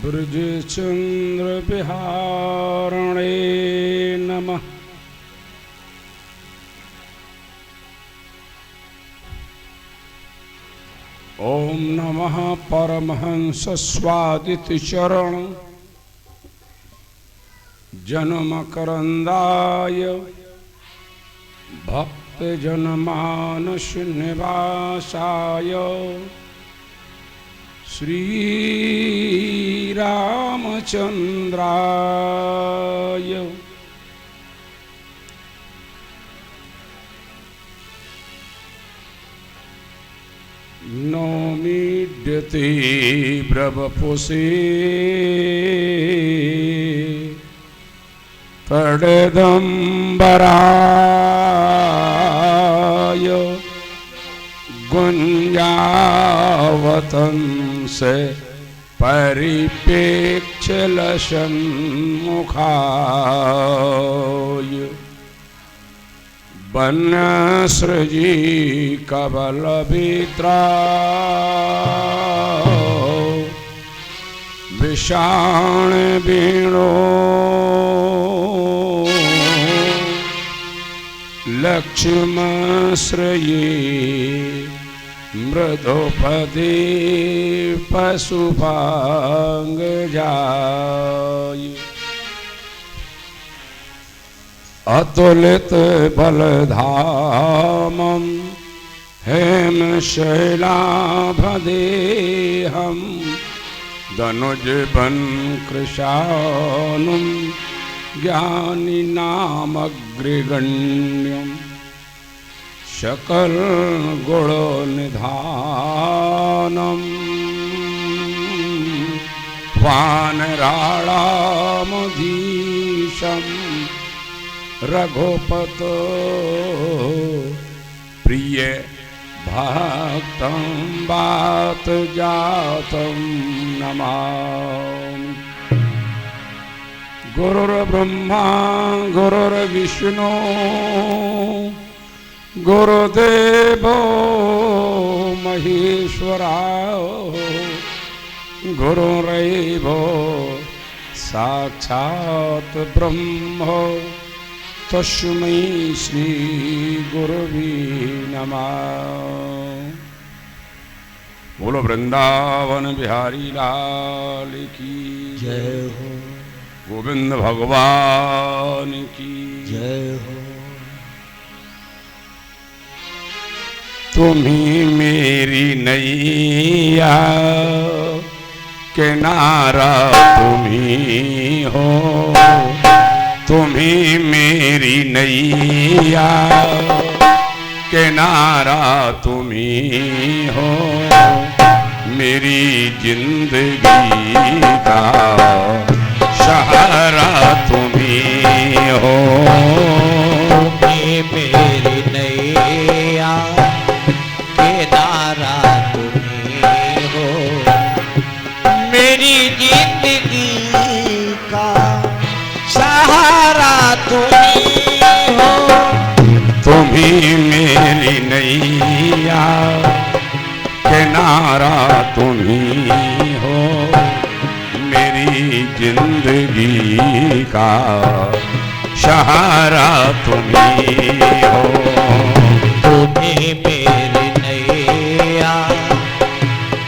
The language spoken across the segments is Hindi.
ब्रजचंद्र बिहारणे नमः। ओम नमः परमहंस स्वादित चरण जन्मकरंदाय भक्त जनमानस निवासाय श्री रामचंद्राय नौमीड्यते ब्रवपुषे तड़दंबराय गुंजावतंसे परिपेक्ष लसन्मुखाय वन्यसृजी कबलभित्रा विषाण वीणो लक्ष्मश्रये मृदुपदे पशुपांगजाय अतुलित बलधामं हेमशैलाभदेहं धनुजबन कृशानुं ज्ञानिनामग्रगण्यं सकल गुणनिधानं वानराणामधीशं रघुपत प्रिय भक्तं वात जातं नमामि। गुरुर्ब्रह्मा गुरुर्विष्णु गुरुदेवो महेश्वरा गुरुरेव साक्षात् ब्रह्म तस्मै श्री गुरुवे नमः। बोलो वृंदावन बिहारी लाल की जय हो, गोविंद भगवान की जय हो। तुम्ही मेरी नैया किनारा तुम्ही हो, तुम्ही मेरी नैया किनारा तुम्ही हो, मेरी जिंदगी का सहारा तुम्ही हो। मेरी नैया किनारा तुम्ही हो, मेरी जिंदगी का सहारा तुम्ही हो। तुम्ही मेरी नैया किनारा तुम्ही हो, मेरी जिंदगी का सहारा तुम्ही हो। तुम्ही मेरी नैया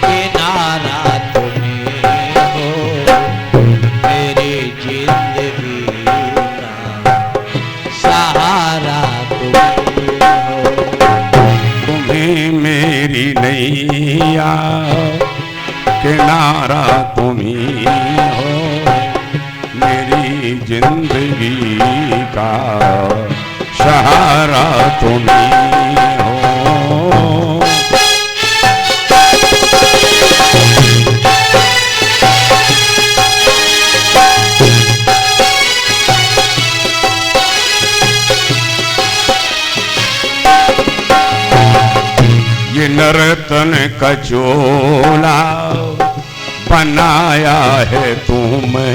किनारा तुम्ही हो, मेरी जिंदगी का सहारा तुम्ही हो। तुम्ही मेरी नैया किनारा तुम्ही हो, मेरी जिंदगी का सहारा तुम्ही हो। ये नर्तन का चोला बनाया है तुमने,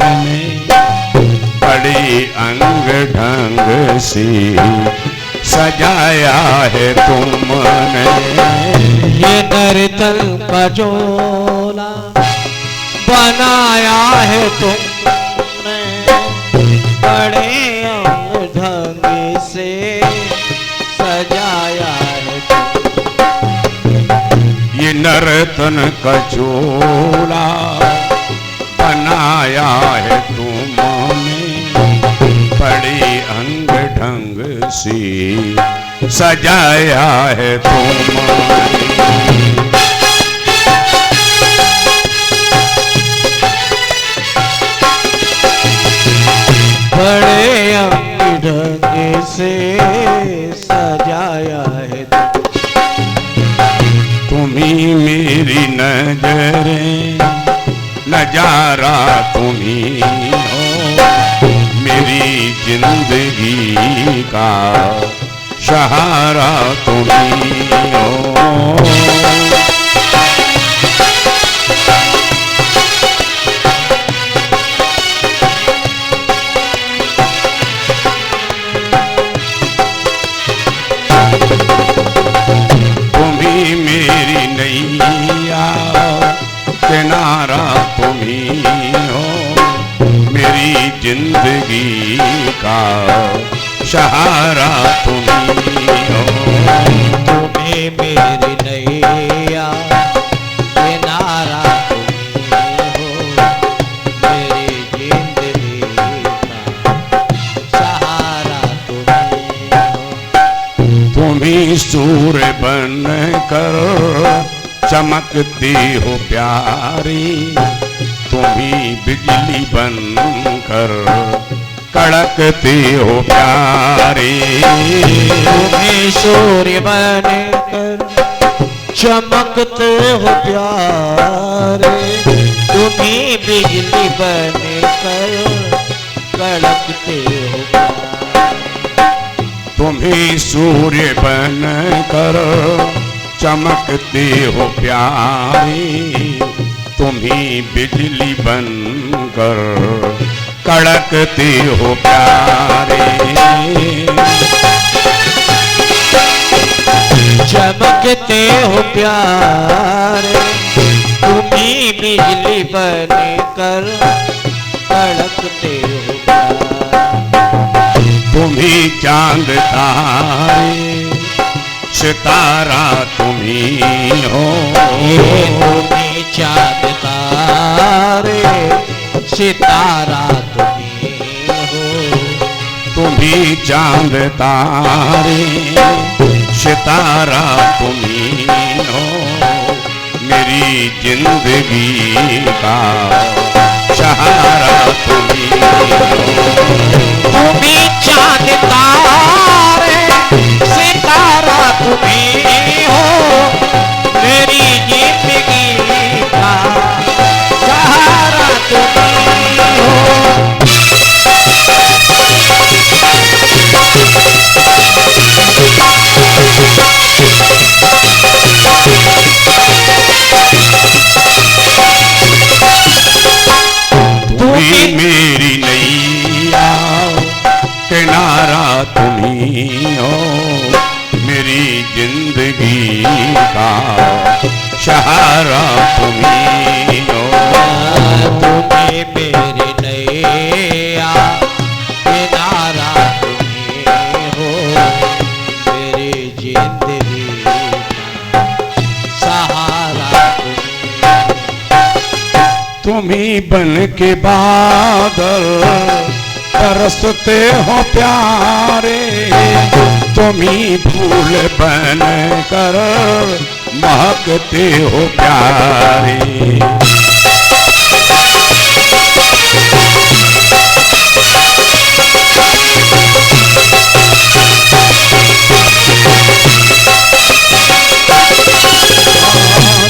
बड़ी अंग ढंग सी सजाया है तुमने। ये नर्तन का चोला बनाया है तुमने बड़े अंग ढंग से सजाया है ये नर्तन का चोला बनाया है तुमने बड़े अंग ढंग से सजाया है तुमने। बड़े अंग ढंग से सजाया है तुम्ही मेरी नजरें नजारा तुम्ही हो मेरी जिंदगी का सहारा तुम्ही हो। तुम्ही मेरी नैया किनारा तुम्ही हो मेरी जिंदगी का सहारा तुम्ही हो। तुम्हें मेरी नैया किनारा तुम्ही हो मेरी जिंदगी का सहारा तुम्ही हो। तुम्ही सूर्य बन कर चमकती हो प्यारी तुम्ही बिजली बन कर कड़कती हो प्यारी। तुम्हें सूर्य बन कर चमकते हो प्यारे तुम्हें बिजली बन कर कड़कते हो प्यारे। तुम्ही सूर्य बन कर चमकती हो प्यारी तुम्ही बिजली बन कर कड़कती हो प्यारे। चमकते हो प्यारे तुम्ही बिजली बन कर कड़कते हो प्यारे। तुम्ही चांद तारे सितारा तुम्ही हो तुम्ही चाँद तारे सितारा तुम्ही हो। तुम्ही चांद तारे सितारा तुम्ही हो मेरी जिंदगी का सहारा तुम्ही हो। तुम्ही चाँद तारे सितारा तुम्ही हो मेरी जिंदगी का सहारा तुम्ही हो। तुम्ही मेरी नैया किनारा तुम्ही हो मेरी जिंदगी का सहारा तुम्ही हो। तुम्हें मेरी नैया किनारा तुम्ही हो मेरी जिंदगी का सहारा तुम्ही। तुम्ही बन के बादल बरसते हो प्यारे तुम्ही फूल बन कर महकते हो प्यारे।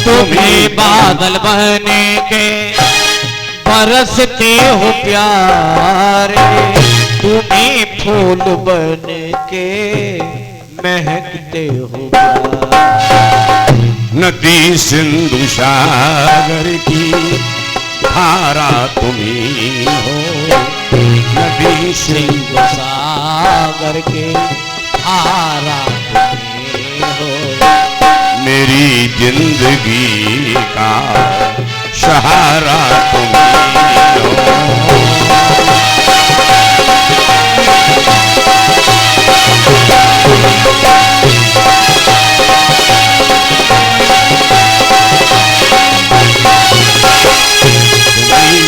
तुम्ही बादल बन के बरसते हो प्यारे तुम्ही फूल बन के महकते हो प्यारे। नदी सिंधु सागर की धारा तुम्ही हो नदी सिंधु सागर के धारा तुम्ही हो मेरी जिंदगी का सहारा तुम ही हो।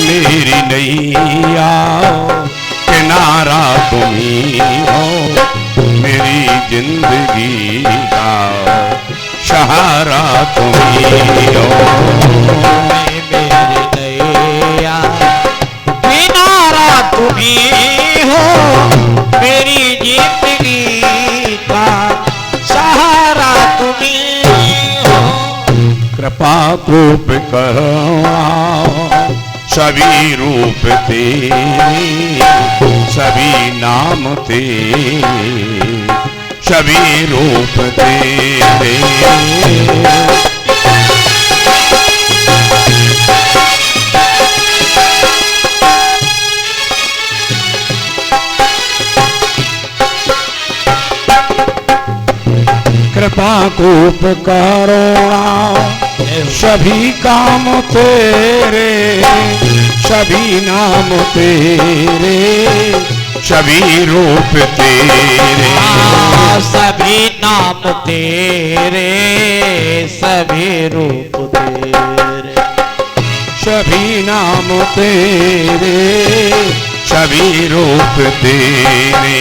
मेरी नैया किनारा तुम ही हो, मेरी जिंदगी का सहारा तुम ही हो। मेरी नैया किनारा तुम ही हो, मेरी जिंदगी का सहारा तुम ही हो। कृपा रूप करो सभी रूप तेरे, सभी नाम तेरे, सभी रूप तेरे। कृपा कूप करुणा सभी काम तेरे, सभी नाम तेरे, सभी रूप तेरे। सभी नाम तेरे, सभी रूप तेरे, सभी नाम तेरे, सभी रूप तेरे।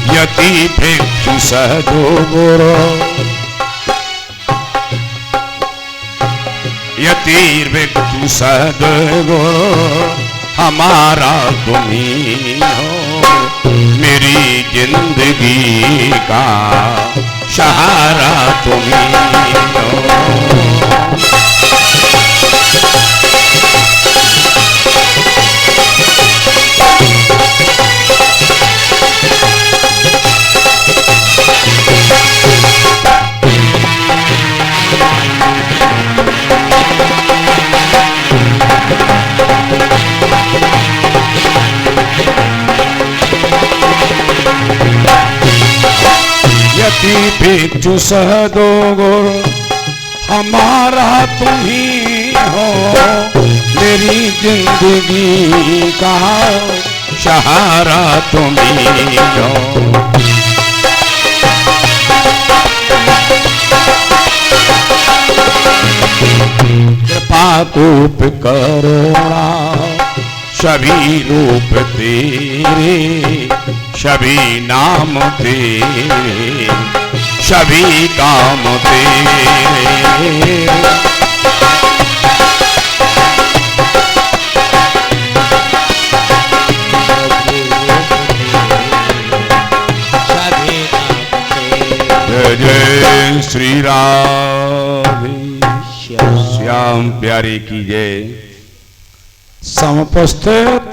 यति भिक्षु सहजो गुरु, यति भिक्षु सदगुरु, हमारा तुम ही हो, मेरी जिंदगी का सहारा तुम ही हो। यति भिक्षु सहदो गुरु, हमारा तुम ही हो, मेरी जिंदगी का सहारा तुम ही हो। कृपा कूप करुणा सभी रूप तेरे, सभी नाम तेरे, सभी काम तेरे। जय जय श्री राधे श्याम प्यारे की जय। समुपस्थित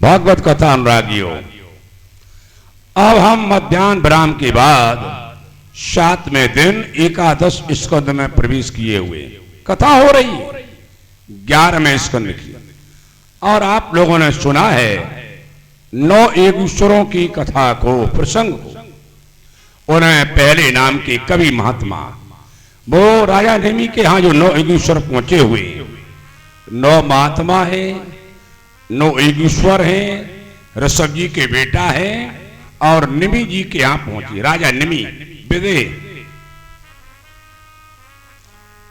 भागवत कथा अनुरागियों, अब हम मध्याह्न विराम के बाद 7वें दिन एकादश स्कंद में प्रवेश किए हुए कथा हो रही है 11वें स्कंद की। और आप लोगों ने सुना है 9 योगेश्वरों की कथा को, प्रसंग को। उन्हें पहले नाम के कवि महात्मा वो राजा नेमि के यहाँ जो 9 योगेश्वर पहुंचे हुए, 9 महात्मा है, 9 योगेश्वर हैं, ऋषभ जी के बेटा है और निमि जी के यहाँ पहुंचे। राजा निमि विदे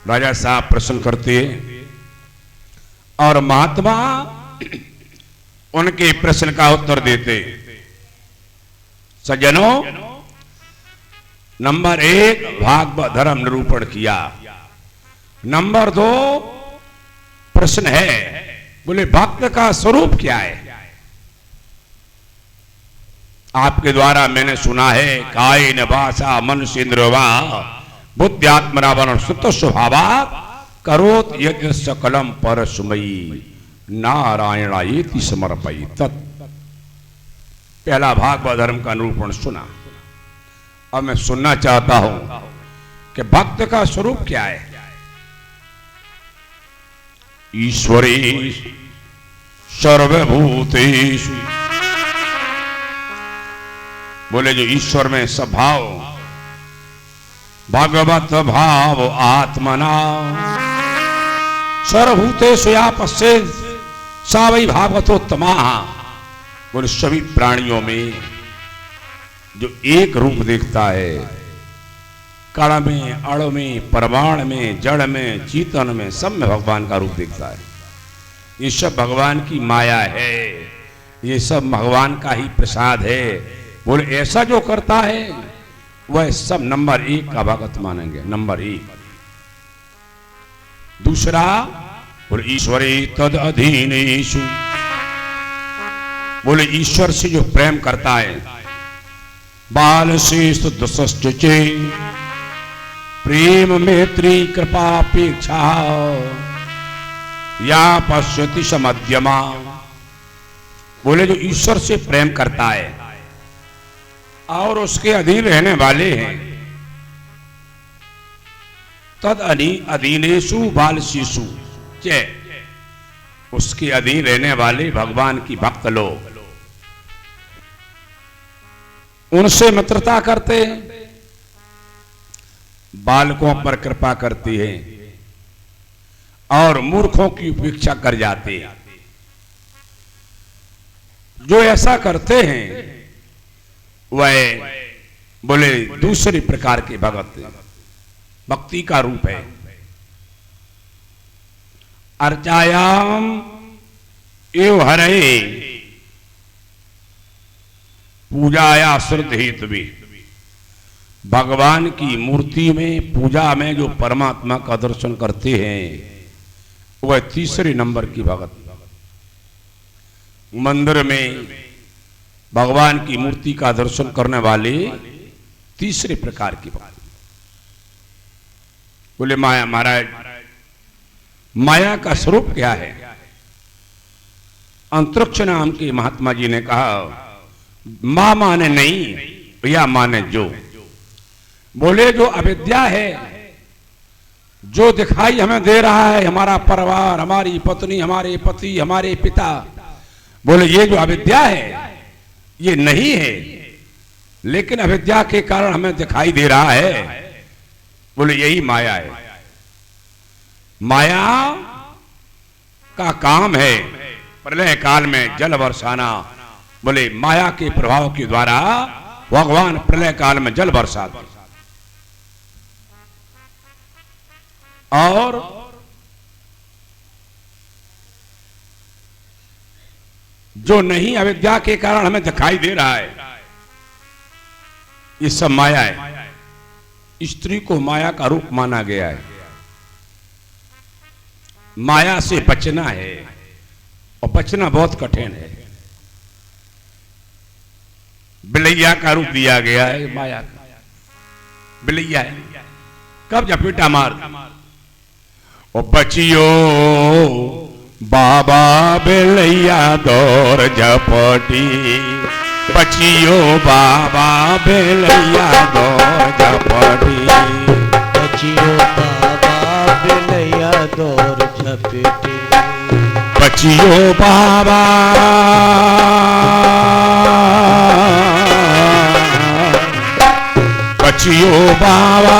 राजा साहब प्रश्न करते और महात्मा उनके प्रश्न का उत्तर देते। सज्जनों, नंबर 1 भागवत धर्म निरूपण किया। नंबर 2 प्रश्न है, बोले भक्त का स्वरूप क्या है? आपके द्वारा मैंने सुना है कायेन वाचा मनसेन्द्रियर्वा बुद्ध्यात्मना सुत स्वभावा करोत यज्ञ सकलम परस्मयी नारायणायेति समर्पयि तत्। पहला भागवत धर्म का निरूपण सुना। अब मैं सुनना चाहता हूं कि भक्त का स्वरूप क्या है। ईश्वरे सर्वभूतेषु बोले जो ईश्वर में स्वभाव भगवत भाव आत्मना सर्वभूतेषु या पश्चेत् सा वै भागवतोत्तमा। बोले सभी प्राणियों में जो एक रूप देखता है, कण में, अण में, परमाणु में, जड़ में, चेतन में, सब में भगवान का रूप देखता है। ये सब भगवान की माया है, ये सब भगवान का ही प्रसाद है। बोले ऐसा जो करता है वह सब नंबर 1 का भगत मानेंगे, नंबर 1। दूसरा बोले ईश्वरे तद अधीनेषु। बोले ईश्वर से जो प्रेम करता है, बाल शेष दशश्चे प्रेम मैत्री कृपापेक्षा या पश्यति समध्यमा। बोले जो ईश्वर से प्रेम करता है और उसके अधीन रहने वाले हैं, तद अधीनेषु बाल शिशु चे, उसके अधीन रहने वाले भगवान की भक्त लोग उनसे मित्रता करते हैं, बालकों पर कृपा करती है और मूर्खों की उपेक्षा कर जाते हैं। जो ऐसा करते हैं वह बोले दूसरी प्रकार के भगत भक्ति का रूप है। अर्चायाम एव हरे पूजाया श्रद्ध हेतु भी। भगवान की मूर्ति में, पूजा में जो परमात्मा का दर्शन करते हैं वह तीसरे नंबर की भगत। मंदिर में भगवान की मूर्ति का दर्शन करने वाले तीसरे प्रकार की भगत। बोले माया, महाराज माया का स्वरूप क्या है? अंतरिक्ष नाम के महात्मा जी ने कहा, मां माने नहीं या माने जो। बोले जो अविद्या है, जो दिखाई हमें दे रहा है, हमारा परिवार, हमारी पत्नी, हमारे पति, हमारे पिता, बोले ये जो अविद्या है ये नहीं है, लेकिन अविद्या के कारण हमें दिखाई दे रहा है। बोले यही माया है। माया का काम है प्रलय काल में जल बरसाना। बोले माया के प्रभाव के द्वारा भगवान प्रलय काल में जल बरसाते और जो नहीं अविद्या के कारण हमें दिखाई दे रहा है ये सब माया है। स्त्री को माया का रूप माना गया है। माया से बचना है और बचना बहुत कठिन है। बिलैया का रूप दिया गया है माया का। बिलैया है, कब झपेटा मार और बचियो बाबा बिलैया दौर झपटी। बचियो बाबा बिलैया दौर झपटी। बचियो बाबा बिलैया दौर झपटी। बचियो बाबा बचियो बाबा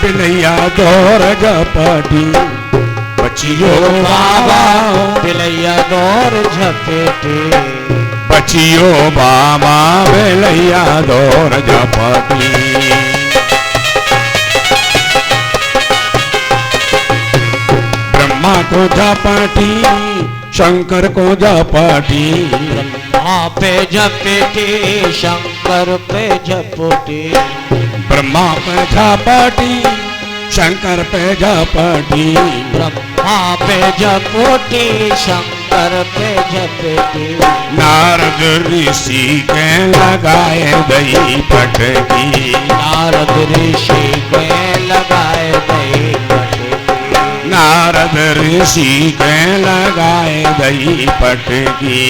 बिलैया दौर झपटी। बचियो बाबा बिलैया दौर झपटी। बचियो बाबा बिलैया दौर झपटी। ब्रह्मा को झपटी, शंकर को झपटी। ब्रह्मा पे झपटी, शंकर पे झपटी। ब्रह्मा पे झपटी, शंकर पे झपटी। ब्रह्मा पे झपटी, शंकर पे झपटी। नारद ऋषि के लगाए दही पटकी। नारद ऋषि के लगाए दही पटकी। नारद ऋषि के लगाए दही पटकी।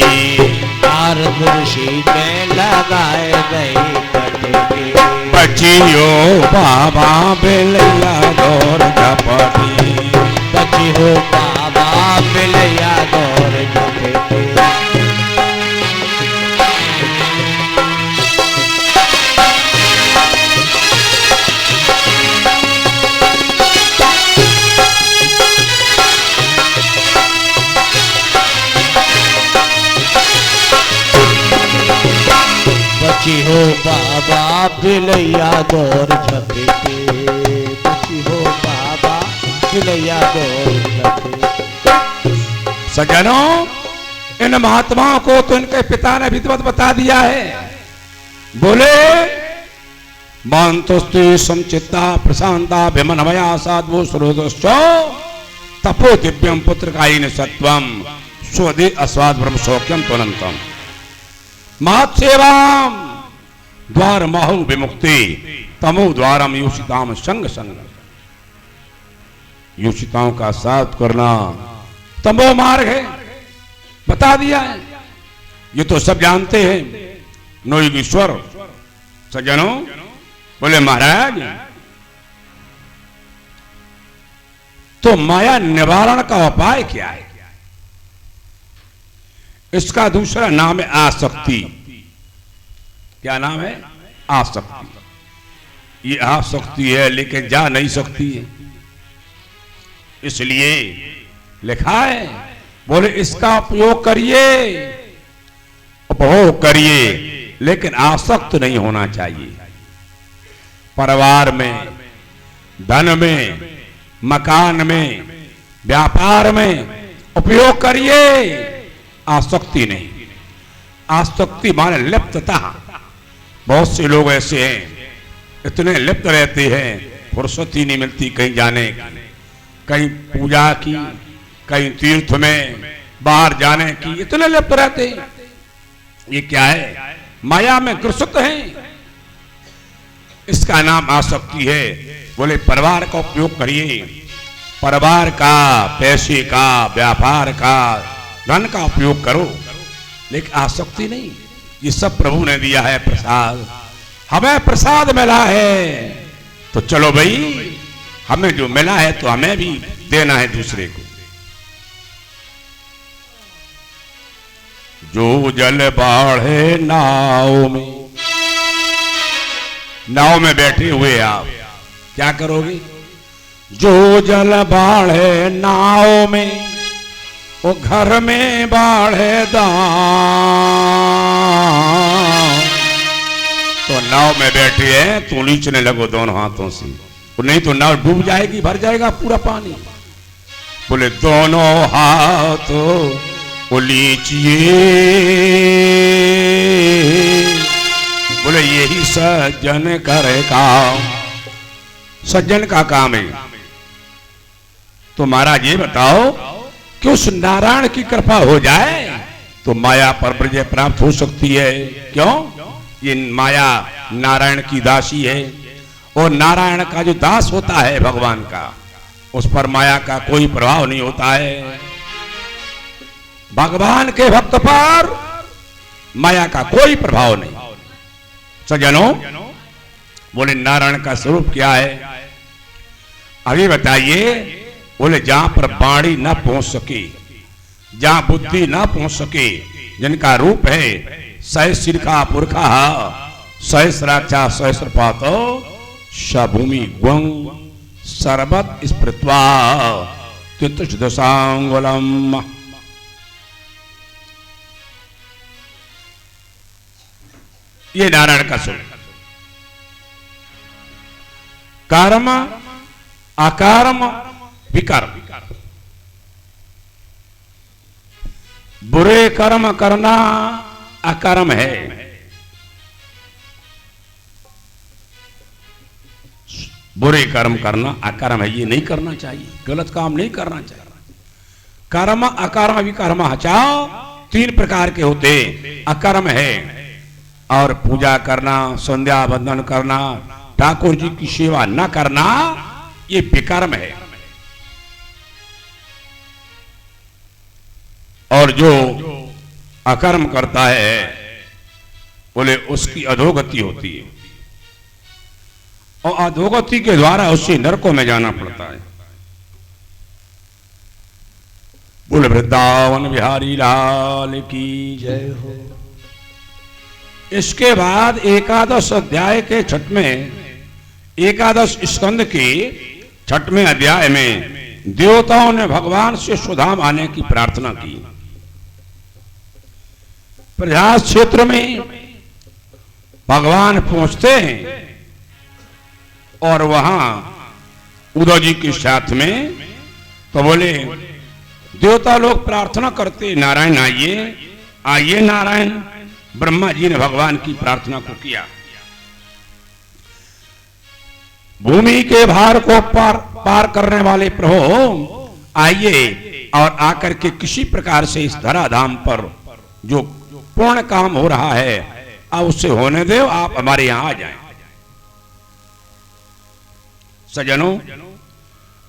नारद ऋषि के लगाए दही पटकी। बचियो बाबा बिलैया दौर झपटी। बचियो बाबा बिलैया दौर झपटी। बची हो बाबा बिलैया दौर झपेटे, बची हो बाबा बिलैया दौर झपेटे। सज्जनों, इन महात्माओं को तो इनके पिता ने विधिवत बता दिया है। बोले मांतोस्ते समचित्ता प्रशांता विमनमया साधु सुरोदश्चो तपो दिव्यम पुत्र कायिन सत्वम स्वदे अस्वाद ब्रह्म सौख्यम तुनंतम मात सेवाम द्वार महु विमुक्ति तमो द्वारम योषिताम संग संग। योषिताओं का साथ करना तमो मार्ग है, बता दिया है। ये तो सब जानते हैं। नो ईश्वर सज्जनों, बोले महाराज तो माया निवारण का उपाय क्या है? इसका दूसरा नाम है आसक्ति। क्या नाम है? आसक्ति। ये आसक्ति है लेकिन जा नहीं सकती है, इसलिए लिखा है बोले इसका उपयोग करिए, उपभोग करिए, लेकिन आसक्त नहीं होना चाहिए। परिवार में, धन में, मकान में, व्यापार में उपयोग करिए, आसक्ति नहीं। आसक्ति माने लिप्तता। बहुत से लोग ऐसे हैं, इतने लिप्त रहते हैं, फुर्सत ही नहीं मिलती कहीं जाने, कहीं पूजा की, कहीं तीर्थ में बाहर जाने की, इतने लिप्त रहते हैं। ये क्या है? माया में ग्रसित हैं। इसका नाम आसक्ति है। बोले परिवार का उपयोग करिए, परिवार का, पैसे का, व्यापार का, धन का उपयोग करो, लेकिन आसक्ति नहीं। ये सब प्रभु ने दिया है प्रसाद। हमें प्रसाद मिला है तो चलो भाई, हमें जो मिला है तो हमें भी देना है दूसरे को। जो जल बाढ़े नाव में बैठे हुए आप क्या करोगे? जो जल बाढ़े नाव में वो घर में बाढ़े दांव। तो नाव में बैठे हैं तो नीचने लगो दोनों हाथों से, नहीं तो नाव डूब जाएगी, भर जाएगा पूरा पानी। बोले दोनों हाथों को लीजिए, बोले यही सज्जन करे काम। सज्जन का काम है। तो महाराज ये बताओ कि उस नारायण की कृपा हो जाए तो माया पर विजय प्राप्त हो सकती है। क्यों? ये माया नारायण की दासी है, और नारायण का जो दास होता है भगवान का, उस पर माया का कोई प्रभाव नहीं होता है। भगवान के भक्त पर माया का कोई प्रभाव नहीं। सज्जनों, बोले नारायण का स्वरूप क्या है? अभी बताइए। बोले जहां पर वाणी न पहुंच सके, जहां बुद्धि न पहुंच सके, जिनका रूप है सहस्र का पुरखा सहस्राक्षा सहस्रपातो सभूमि ग्वं सर्वत स्मृत्वा तितुष दशांगुलम। ये नारायण का स्वरूप। कर्म अकर्म विकर्म। बुरे कर्म करना अकर्म है, बुरे कर्म करना अकर्म है। ये नहीं करना चाहिए, गलत काम नहीं करना चाहिए। कर्म अकर्म विकर्म हचाओ, तीन प्रकार के होते। अकर्म है और पूजा करना, संध्या बंदन करना, ठाकुर जी की सेवा न करना, ये विकर्म है। और जो अकर्म करता है बोले उसकी अधोगति होती है, और अधोगति के द्वारा उसे नरकों में जाना पड़ता है। बोले वृंदावन बिहारी लाल की जय हो। इसके बाद एकादश अध्याय के एकादश स्कंद के 6वें अध्याय में देवताओं ने भगवान से सुधाम आने की प्रार्थना की। प्रयास क्षेत्र में भगवान पहुंचते हैं और वहां उद्धव जी के साथ में तो बोले देवता लोग प्रार्थना करते, नारायण आइए आइए नारायण। ब्रह्मा जी ने भगवान की प्रार्थना को किया, भूमि के भार को पार करने वाले प्रभु आइए और आकर के किसी प्रकार से इस धराधाम पर जो पूर्ण काम हो रहा है आप उससे होने दो, आप हमारे यहां आ जाएं। सज्जनों,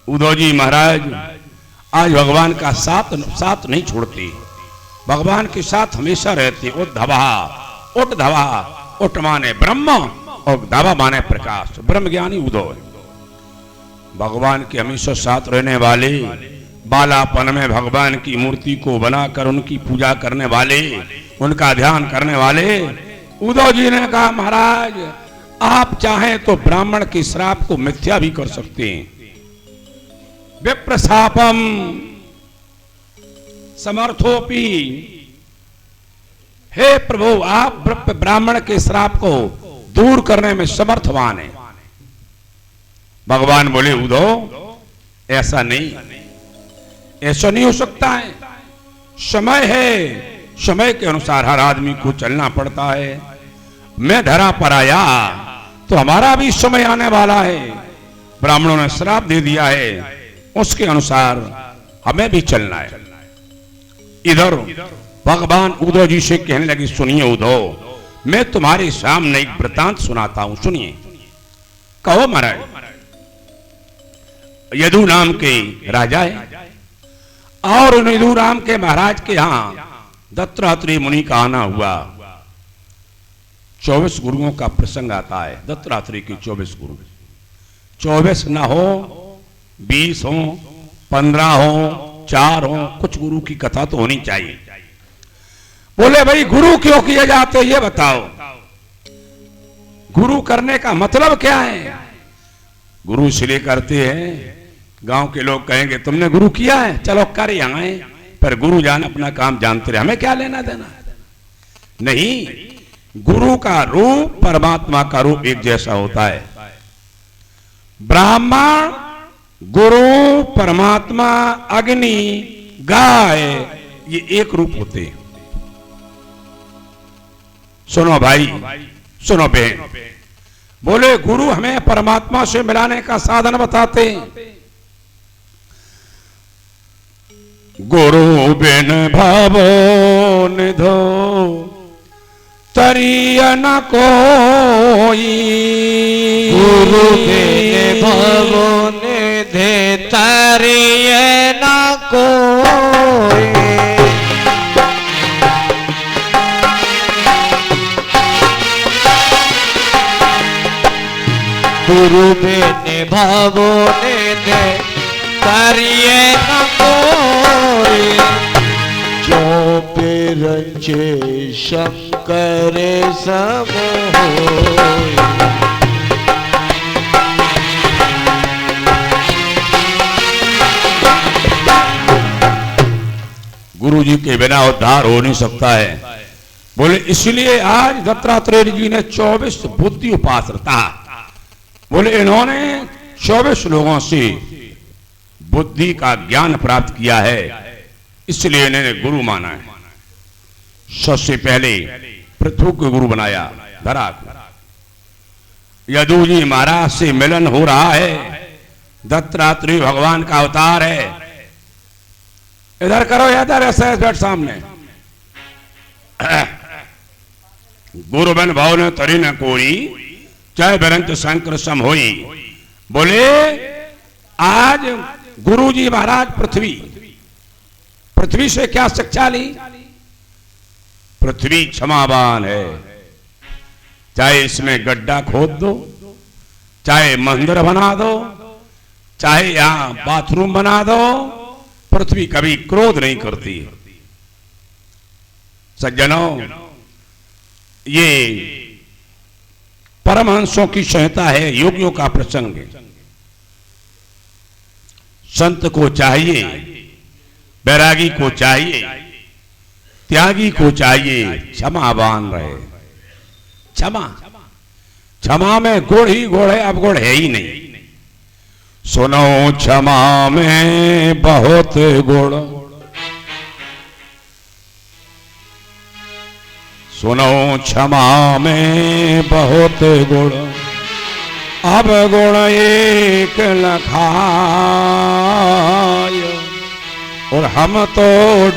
उद्धव जी महाराज आज भगवान का साथ नहीं छोड़ते, भगवान के साथ हमेशा रहते। उठ धवा, उठ माने ब्रह्म और धावा माने प्रकाश, ब्रह्म ज्ञानी उद्धव है। भगवान के हमेशा साथ रहने वाले, बालापन में भगवान की मूर्ति को बनाकर उनकी पूजा करने वाले, उनका ध्यान करने वाले उद्धव जी ने कहा महाराज आप चाहें तो ब्राह्मण के श्राप को मिथ्या भी कर सकते हैं। विप्रशापम समर्थोपि, हे प्रभु आप ब्राह्मण के श्राप को दूर करने में समर्थवान है। भगवान बोले उद्धव ऐसा नहीं हो सकता है, समय है, समय के अनुसार हर आदमी को चलना पड़ता है। मैं धरा पर आया तो हमारा भी समय आने वाला है, ब्राह्मणों ने श्राप दे दिया है, उसके अनुसार हमें भी चलना है। इधर भगवान उद्धव जी से कहने लगे सुनिए उद्धव, मैं तुम्हारे सामने एक वृतांत सुनाता हूं, सुनिए। कहो महाराज। यदु नाम के राजा है और यदु नाम के महाराज के यहां दत्तात्रेय मुनि का आना हुआ। 24 गुरुओं का प्रसंग आता है, दत्तात्रेय के 24 गुरु। 24 ना हो, 20 हो, 15 हो, 4 हो, कुछ गुरु की कथा तो होनी चाहिए। बोले भाई गुरु क्यों किए जाते ये बताओ, गुरु करने का मतलब क्या है? गुरु इसलिए करते हैं, गांव के लोग कहेंगे तुमने गुरु किया है, चलो कर आए, पर गुरु जान अपना काम जानते रहे, हमें क्या लेना देना। नहीं, गुरु का रूप परमात्मा का रूप एक जैसा होता है। ब्राह्मण, गुरु, परमात्मा, अग्नि, गाय, ये एक रूप होते हैं। सुनो भाई, सुनो बहन, बोले गुरु हमें परमात्मा से मिलाने का साधन बताते हैं। गुरु बिन भावो निधो तरिय न कोई, गुरु बिन भावो निधे तरिय न कोई। गुरु बिन भावो निधे तरिय न कोई, जो बिरंचे शंकर सम होई। गुरु जी के बिना उद्धार हो नहीं सकता है। बोले इसलिए आज दत्तात्रेय जी ने 24 बुद्धि उपासना, बोले इन्होंने 24 लोगों से बुद्धि का ज्ञान प्राप्त किया है, इसलिए इन्होंने गुरु माना है। सबसे पहले पृथ्वी को गुरु बनाया, धरा को। यदु जी महाराज से मिलन हो रहा है, दत्तात्रेय भगवान का अवतार है। इधर करो, इधर ऐसे बैठ सामने। गुरु बन भाव ने तरी न कोई, चाहे बेरंच शंकर सम होई। बोले आज गुरु जी महाराज पृथ्वी से क्या शिक्षा ली? पृथ्वी क्षमावान है, चाहे इसमें गड्ढा खोद दो, चाहे मंदिर बना दो, चाहे यहां बाथरूम बना दो, पृथ्वी कभी क्रोध नहीं करती। सज्जनों, ये परमहंसों की संहिता है, योगियों का प्रसंग है। संत को चाहिए, बैरागी को चाहिए, त्यागी को चाहिए क्षमावान रहे। क्षमा क्षमा में गुण ही गुण है, अब गुण है ही नहीं। सुनो क्षमा में बहुत गुण, सुनो क्षमा में बहुत गुण, अब गुण एक लखाय, और हम तो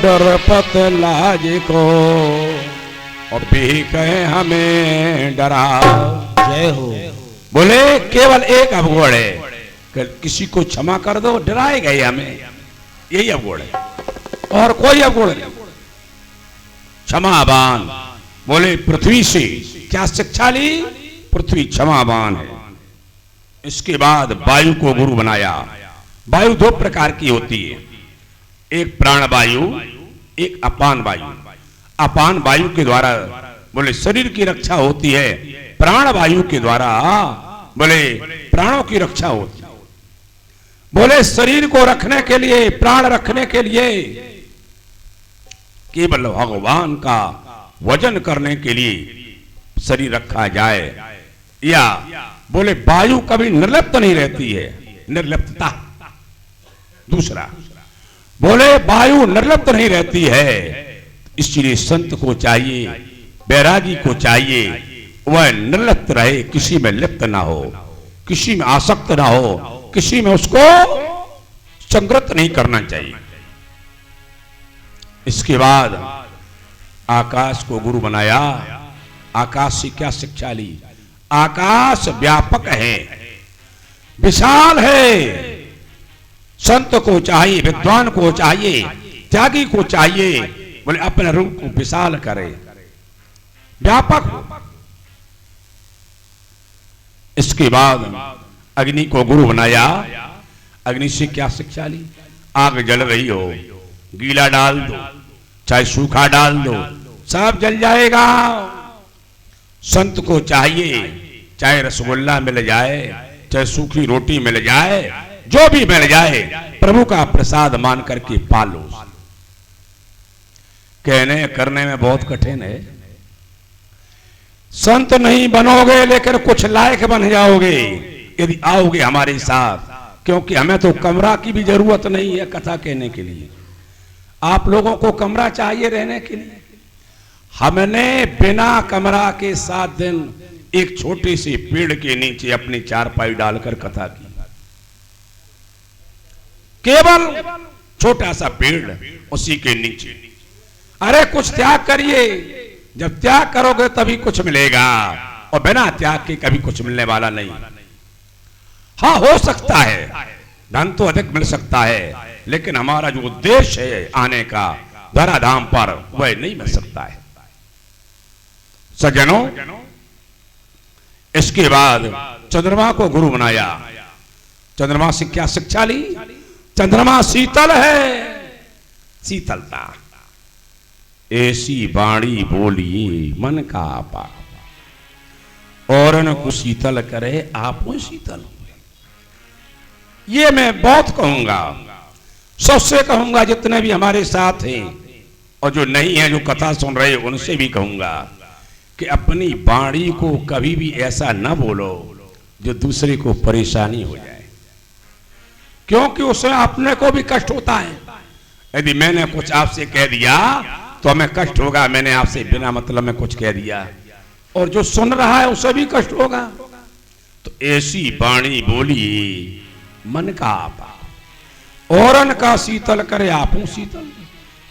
डरपत लाज को, और भी कहे हमें डरा। जय हो। बोले केवल एक अवगुण है कि किसी को क्षमा कर दो, डराए गए हमें, यही अवगुण है, और कोई अवगुण नहीं। क्षमावान, बोले पृथ्वी से क्या शिक्षा ली? पृथ्वी क्षमावान है। इसके बाद वायु को गुरु बनाया। वायु दो प्रकार की होती है, एक प्राण वायु, एक अपान वायु। अपान वायु के द्वारा बोले शरीर की रक्षा होती है, प्राण वायु के द्वारा बोले प्राणों की रक्षा होती है। बोले शरीर को रखने के लिए, प्राण रखने के लिए केवल भगवान का वजन करने के लिए शरीर रखा जाए, या बोले वायु कभी निर्लिप्त नहीं रहती है, निर्लिप्तता। दूसरा बोले वायु निर्लिप्त नहीं रहती है, इसलिए संत को चाहिए, बैरागी को चाहिए, वह निर्लिप्त रहे, किसी में लिप्त ना हो, किसी में आसक्त ना हो, किसी में उसको संगत नहीं करना चाहिए। इसके बाद आकाश को गुरु बनाया। आकाश से क्या शिक्षा ली? आकाश व्यापक है, विशाल है। संत को चाहिए, विद्वान को चाहिए, त्यागी को चाहिए, बोले अपने रूप को विशाल करे, व्यापक हो। इसके बाद अग्नि को गुरु बनाया। अग्नि से क्या शिक्षा ली? आग जल रही हो, गीला डाल दो चाहे सूखा डाल दो, सब जल जाएगा। संत को चाहिए, चाहे रसगुल्ला मिल जाए, चाहे सूखी रोटी मिल जाए, जो भी मिल जाए, प्रभु का प्रसाद मान करके पालो। कहने करने में बहुत कठिन है। संत नहीं बनोगे, लेकिन कुछ लायक बन जाओगे यदि आओगे हमारे साथ, क्योंकि हमें तो कमरा की भी जरूरत नहीं है कथा कहने के लिए। आप लोगों को कमरा चाहिए रहने के लिए। हमने बिना कमरा के 7 दिन एक छोटे से पेड़ के नीचे अपनी चारपाई डालकर कथा की। केवल छोटा सा पेड़, उसी के नीचे। अरे कुछ त्याग करिए, जब त्याग करोगे तभी कुछ मिलेगा, और बिना त्याग के कभी कुछ मिलने वाला नहीं। हाँ, हो सकता है धन तो अधिक मिल सकता है, लेकिन हमारा जो उद्देश्य है आने का धराधाम पर, वह नहीं मिल सकता है। सज्जनों, इसके बाद चंद्रमा को गुरु बनाया। चंद्रमा से क्या शिक्षा ली? चंद्रमा शीतल है, शीतलता। ऐसी वाणी बोली मन का आपा, औरन को शीतल करे आप शीतल हुए। ये मैं बहुत कहूंगा, सबसे कहूंगा, जितने भी हमारे साथ हैं और जो नहीं है, जो कथा सुन रहे उनसे भी कहूंगा कि अपनी वाणी को कभी भी ऐसा न बोलो जो दूसरे को परेशानी हो जाए, क्योंकि उससे अपने को भी कष्ट होता है। यदि मैंने कुछ आपसे कह दिया तो हमें कष्ट होगा, मैंने आपसे बिना मतलब में कुछ कह दिया, और जो सुन रहा है उसे भी कष्ट होगा। तो ऐसी वाणी बोली मन का आपा, औरन का शीतल करे आपू शीतल,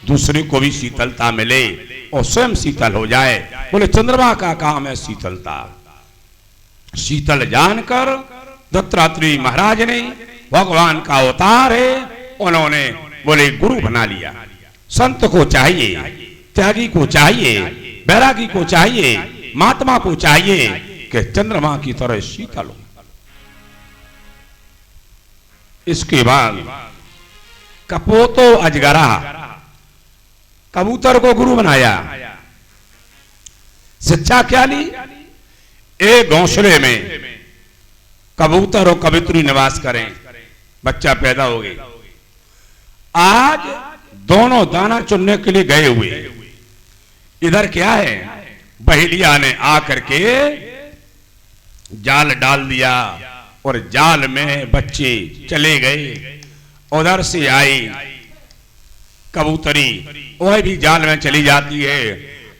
दूसरे को भी शीतलता मिले और स्वयं शीतल हो जाए। बोले चंद्रमा का काम है शीतलता। शीतल जानकर दत्तात्रेय महाराज ने, भगवान का अवतार है, उन्होंने बोले गुरु बना लिया। संत को चाहिए, त्यागी को चाहिए, बैरागी को चाहिए, महात्मा को चाहिए कि चंद्रमा की तरह शीतल हो। इसके बाद कपोतो अजगरा, कबूतर को गुरु बनाया। शिक्षा क्या ली? एक घोंसले में कबूतर और कबूतरी निवास करें, बच्चा पैदा हो गई। आज दोनों दाना चुनने के लिए गए हुए, इधर क्या है, बहेलिया ने आकर के जाल डाल दिया और जाल में बच्चे चले गए। उधर से आई कबूतरी, वह भी जाल में चली जाती है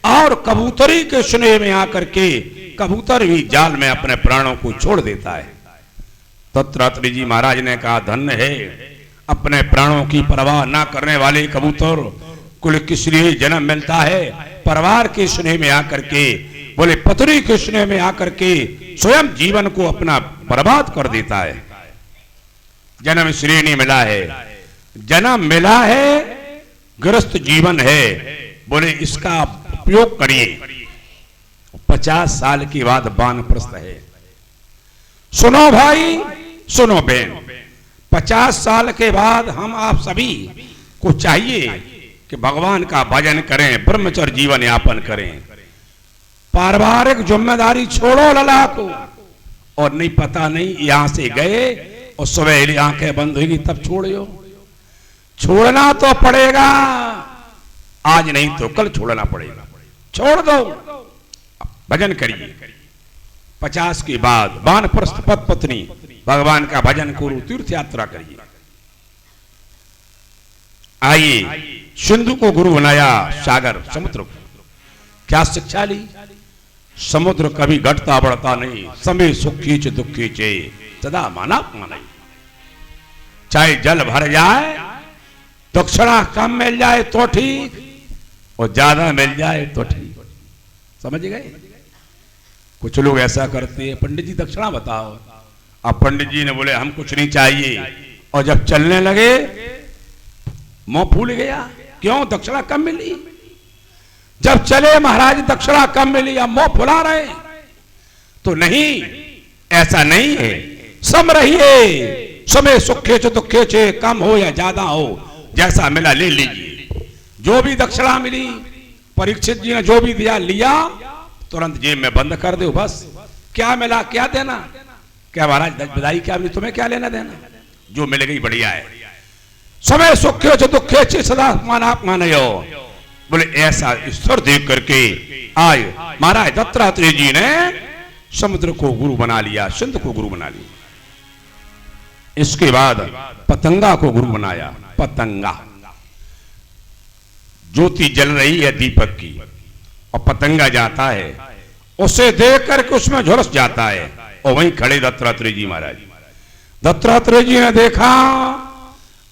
और कबूतरी के स्नेह में आकर के कबूतर भी जाल में अपने प्राणों को छोड़ देता है। दत्तात्रेय जी महाराज ने कहा, धन्य है अपने प्राणों की परवाह ना करने वाले कबूतर, कुल किस लिए जन्म मिलता है? परिवार के स्नेह में आकर के, बोले पत्नी के स्नेह में आकर के स्वयं जीवन को अपना बर्बाद कर देता है। जन्म इसलिए नहीं मिला है, जन्म मिला है गृहस्थ जीवन है, बोले इसका उपयोग करिए। 50 साल के बाद वानप्रस्थ है। सुनो भाई, सुनो बहन, 50 साल के बाद हम आप सभी को चाहिए कि भगवान का भजन करें, ब्रह्मचर्य जीवन यापन करें, पारिवारिक जिम्मेदारी छोड़ो लला को। और नहीं पता नहीं यहां से गए और सुबह आंखें बंद होगी तब छोड़ो, छोड़ना तो पड़ेगा, आज नहीं तो कल छोड़ना पड़ेगा। छोड़ दो, भजन करिए। 50 के बाद वानप्रस्थ पद पत्नी भगवान का भजन करो, तीर्थ यात्रा करिए। आइए, सिंधु को गुरु बनाया, सागर समुद्र को क्या शिक्षा ली? समुद्र कभी घटता बढ़ता नहीं, समय सुखी च दुखी चे सदा माना माना। चाहे जल भर जाए, दक्षिणा कम मिल जाए तो ठीक, और ज्यादा मिल जाए तो ठीक। समझ गए? कुछ लोग ऐसा करते हैं, पंडित जी दक्षिणा बताओ। अब पंडित जी ने बोले हम कुछ नहीं चाहिए, और जब चलने लगे मुंह फूल गया। क्यों? दक्षिणा कम मिली। जब चले महाराज दक्षिणा कम मिली, अब मुंह फुला रहे। तो नहीं, ऐसा नहीं है। सम रहिए, समय सुखे च दुखे चे, कम हो या ज्यादा हो, जैसा मिला ले लीजिए। जो भी दक्षिणा मिली, परीक्षित जी ने जो भी दिया लिया, तुरंत जेब में बंद कर दो। बस क्या मिला क्या देना? क्या महाराज बधाई क्या मिली, तुम्हें क्या लेना देना? जो मिल गई बढ़िया है। समय सुखे च दुखे चे सदा मानो। बोले ऐसा स्तर देख करके आए महाराज दत्तात्रेय जी ने समुद्र को गुरु बना लिया, सिंधु को गुरु बना लिया। इसके बाद पतंगा को गुरु बनाया। पतंगा, ज्योति जल रही है दीपक की, और पतंगा जाता है, उसे देख करके उसमें झुलस जाता है। और वहीं खड़े दत्तात्रेय जी महाराज। दत्तात्रेय जी ने देखा,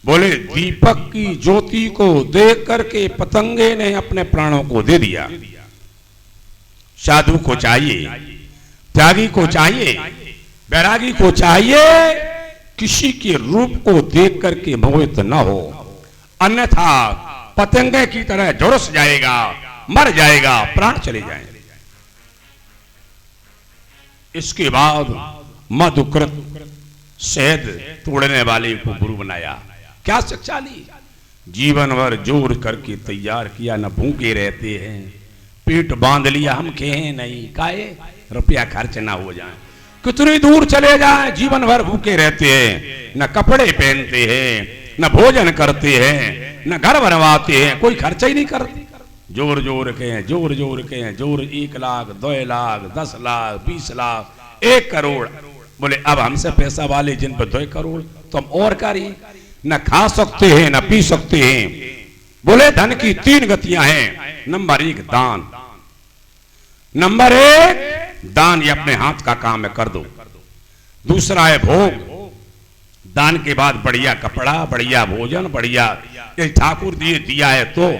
बोले दीपक की ज्योति को देख करके पतंगे ने अपने प्राणों को दे दिया। साधु को चाहिए, त्यागी को चाहिए, बैरागी को चाहिए किसी के रूप को देख करके मोहित न हो, अन्यथा पतंगे की तरह झुलस जाएगा, मर जाएगा, प्राण चले जाएंगे। इसके बाद मधुकृत शहद तोड़ने वाले को गुरु बनाया। क्या शिक्षा ली? जीवन भर जोर करके तैयार किया, न भूखे रहते हैं, पेट बांध लिया, हम कहे नहीं काहे रुपया खर्च ना हो जाए, कितनी दूर चले जाए, जीवन भर भूखे रहते हैं, न कपड़े पहनते हैं, न भोजन करते हैं, न घर बनवाते हैं, कोई खर्चा ही नहीं करते। जोर जोर के हैं, जोर जोर के हैं, जोर 1 लाख 2 लाख 10 लाख 20 लाख 1 करोड़। बोले अब हमसे पैसा वाले जिन पर 2 करोड़, तो हम और करिए, न खा सकते हैं न पी सकते हैं। बोले धन की 3 गतियां हैं। नंबर 1 दान, नंबर 1 दान, ये अपने हाथ का काम है, कर दो। दूसरा है भोग, दान के बाद बढ़िया कपड़ा, बढ़िया भोजन, बढ़िया, ये ठाकुर दिए दिया है तो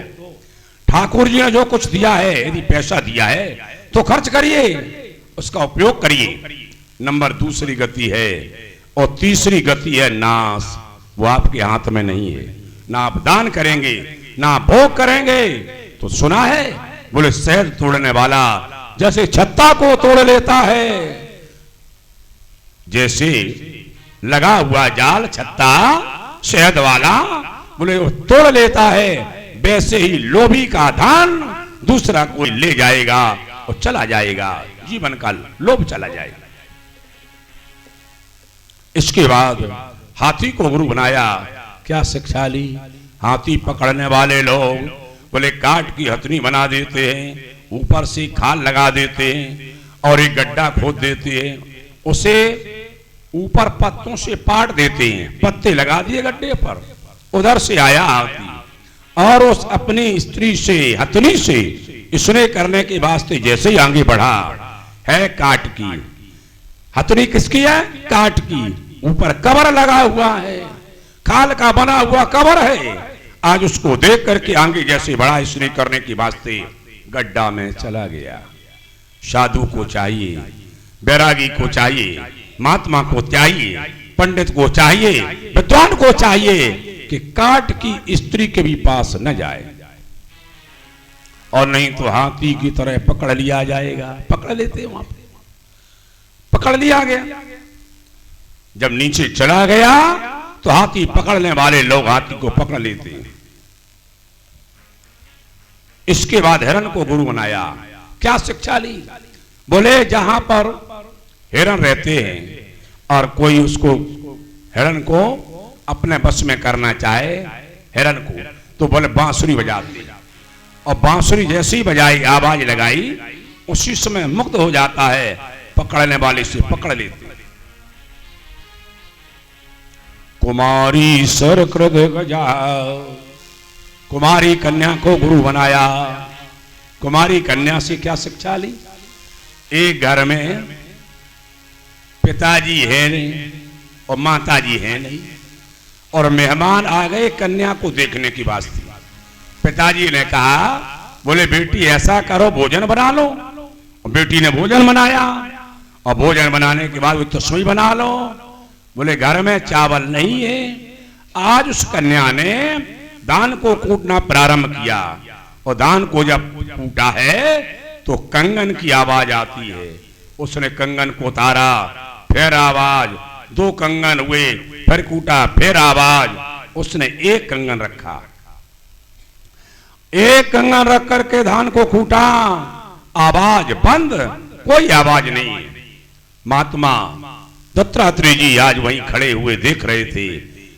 ठाकुर जी ने जो कुछ दिया है, यदि पैसा दिया है तो खर्च करिए, उसका उपयोग करिए। नंबर दूसरी गति है, और तीसरी गति है नाश, वो आपके हाथ में नहीं है। ना आप दान करेंगे ना आप भोग करेंगे तो सुना है, बोले शहद तोड़ने वाला जैसे छत्ता को तोड़ लेता है, जैसे लगा हुआ जाल छत्ता शहद वाला बोले वो तोड़ लेता है, वैसे ही लोभी का धन दूसरा कोई ले जाएगा और चला जाएगा, जीवन का लोभ चला जाएगा। इसके बाद हाथी को गुरु बनाया। क्या शिक्षा ली? हाथी पकड़ने वाले लोग बोले काट की हथनी बना देते हैं, ऊपर से खाल लगा देते हैं और एक गड्ढा खोद देते हैं, उसे ऊपर पत्तों से पाट देते हैं, पत्ते लगा दिए गड्ढे पर, उधर से आया हाथी और उस अपनी स्त्री से, हथनी से इसने करने के वास्ते जैसे ही आगे बढ़ा, है काट की। हथनी किसकी है? काट की। ऊपर कवर लगा हुआ है, खाल का बना हुआ कवर है। आज उसको देख करके आगे जैसे बढ़ा इसने करने के वास्ते गड्ढा में चला गया। साधु को चाहिए, बैरागी को चाहिए, महात्मा को चाहिए, पंडित को चाहिए, विद्वान को चाहिए कि काट की स्त्री के भी पास न जाए, और नहीं तो हाथी की तरह पकड़ लिया जाएगा। पकड़ लेते वहां पे, पकड़ लिया गया। जब नीचे चला गया तो हाथी पकड़ने वाले लोग हाथी को पकड़ लेते हैं। इसके बाद हिरण को गुरु बनाया। क्या शिक्षा ली? बोले जहां पर हिरण रहते हैं और कोई उसको, हिरण को अपने बस में करना चाहे हिरण को, तो बोले बांसुरी बजाते, और बांसुरी जैसी बजाई, आवाज लगाई, उसी समय मुक्त हो जाता है, पकड़ने वाले से पकड़ लेते। कुमारी सर कृत गजा, कुमारी कन्या को गुरु बनाया। कुमारी कन्या से क्या शिक्षा ली? एक घर में पिताजी है नहीं और माताजी है नहीं, और मेहमान आ गए कन्या को देखने की वास्ते। पिताजी ने कहा, बोले बेटी ऐसा करो, भोजन बना लो। और बेटी ने भोजन बनाया, और भोजन बनाने के बाद तस्वीर बना लो। बोले घर में चावल नहीं है। आज उस कन्या ने दान को कूटना प्रारंभ किया, और दान को जब कूटा है तो कंगन की आवाज आती है। उसने कंगन को उतारा, फिर आवाज, दो कंगन हुए, फिर कूटा, फिर आवाज। उसने एक कंगन रखा, एक कंगन रख करके धान को कूटा, आवाज बंद, कोई आवाज नहीं। महात्मा दत्तात्रेय जी आज वहीं खड़े हुए देख रहे थे।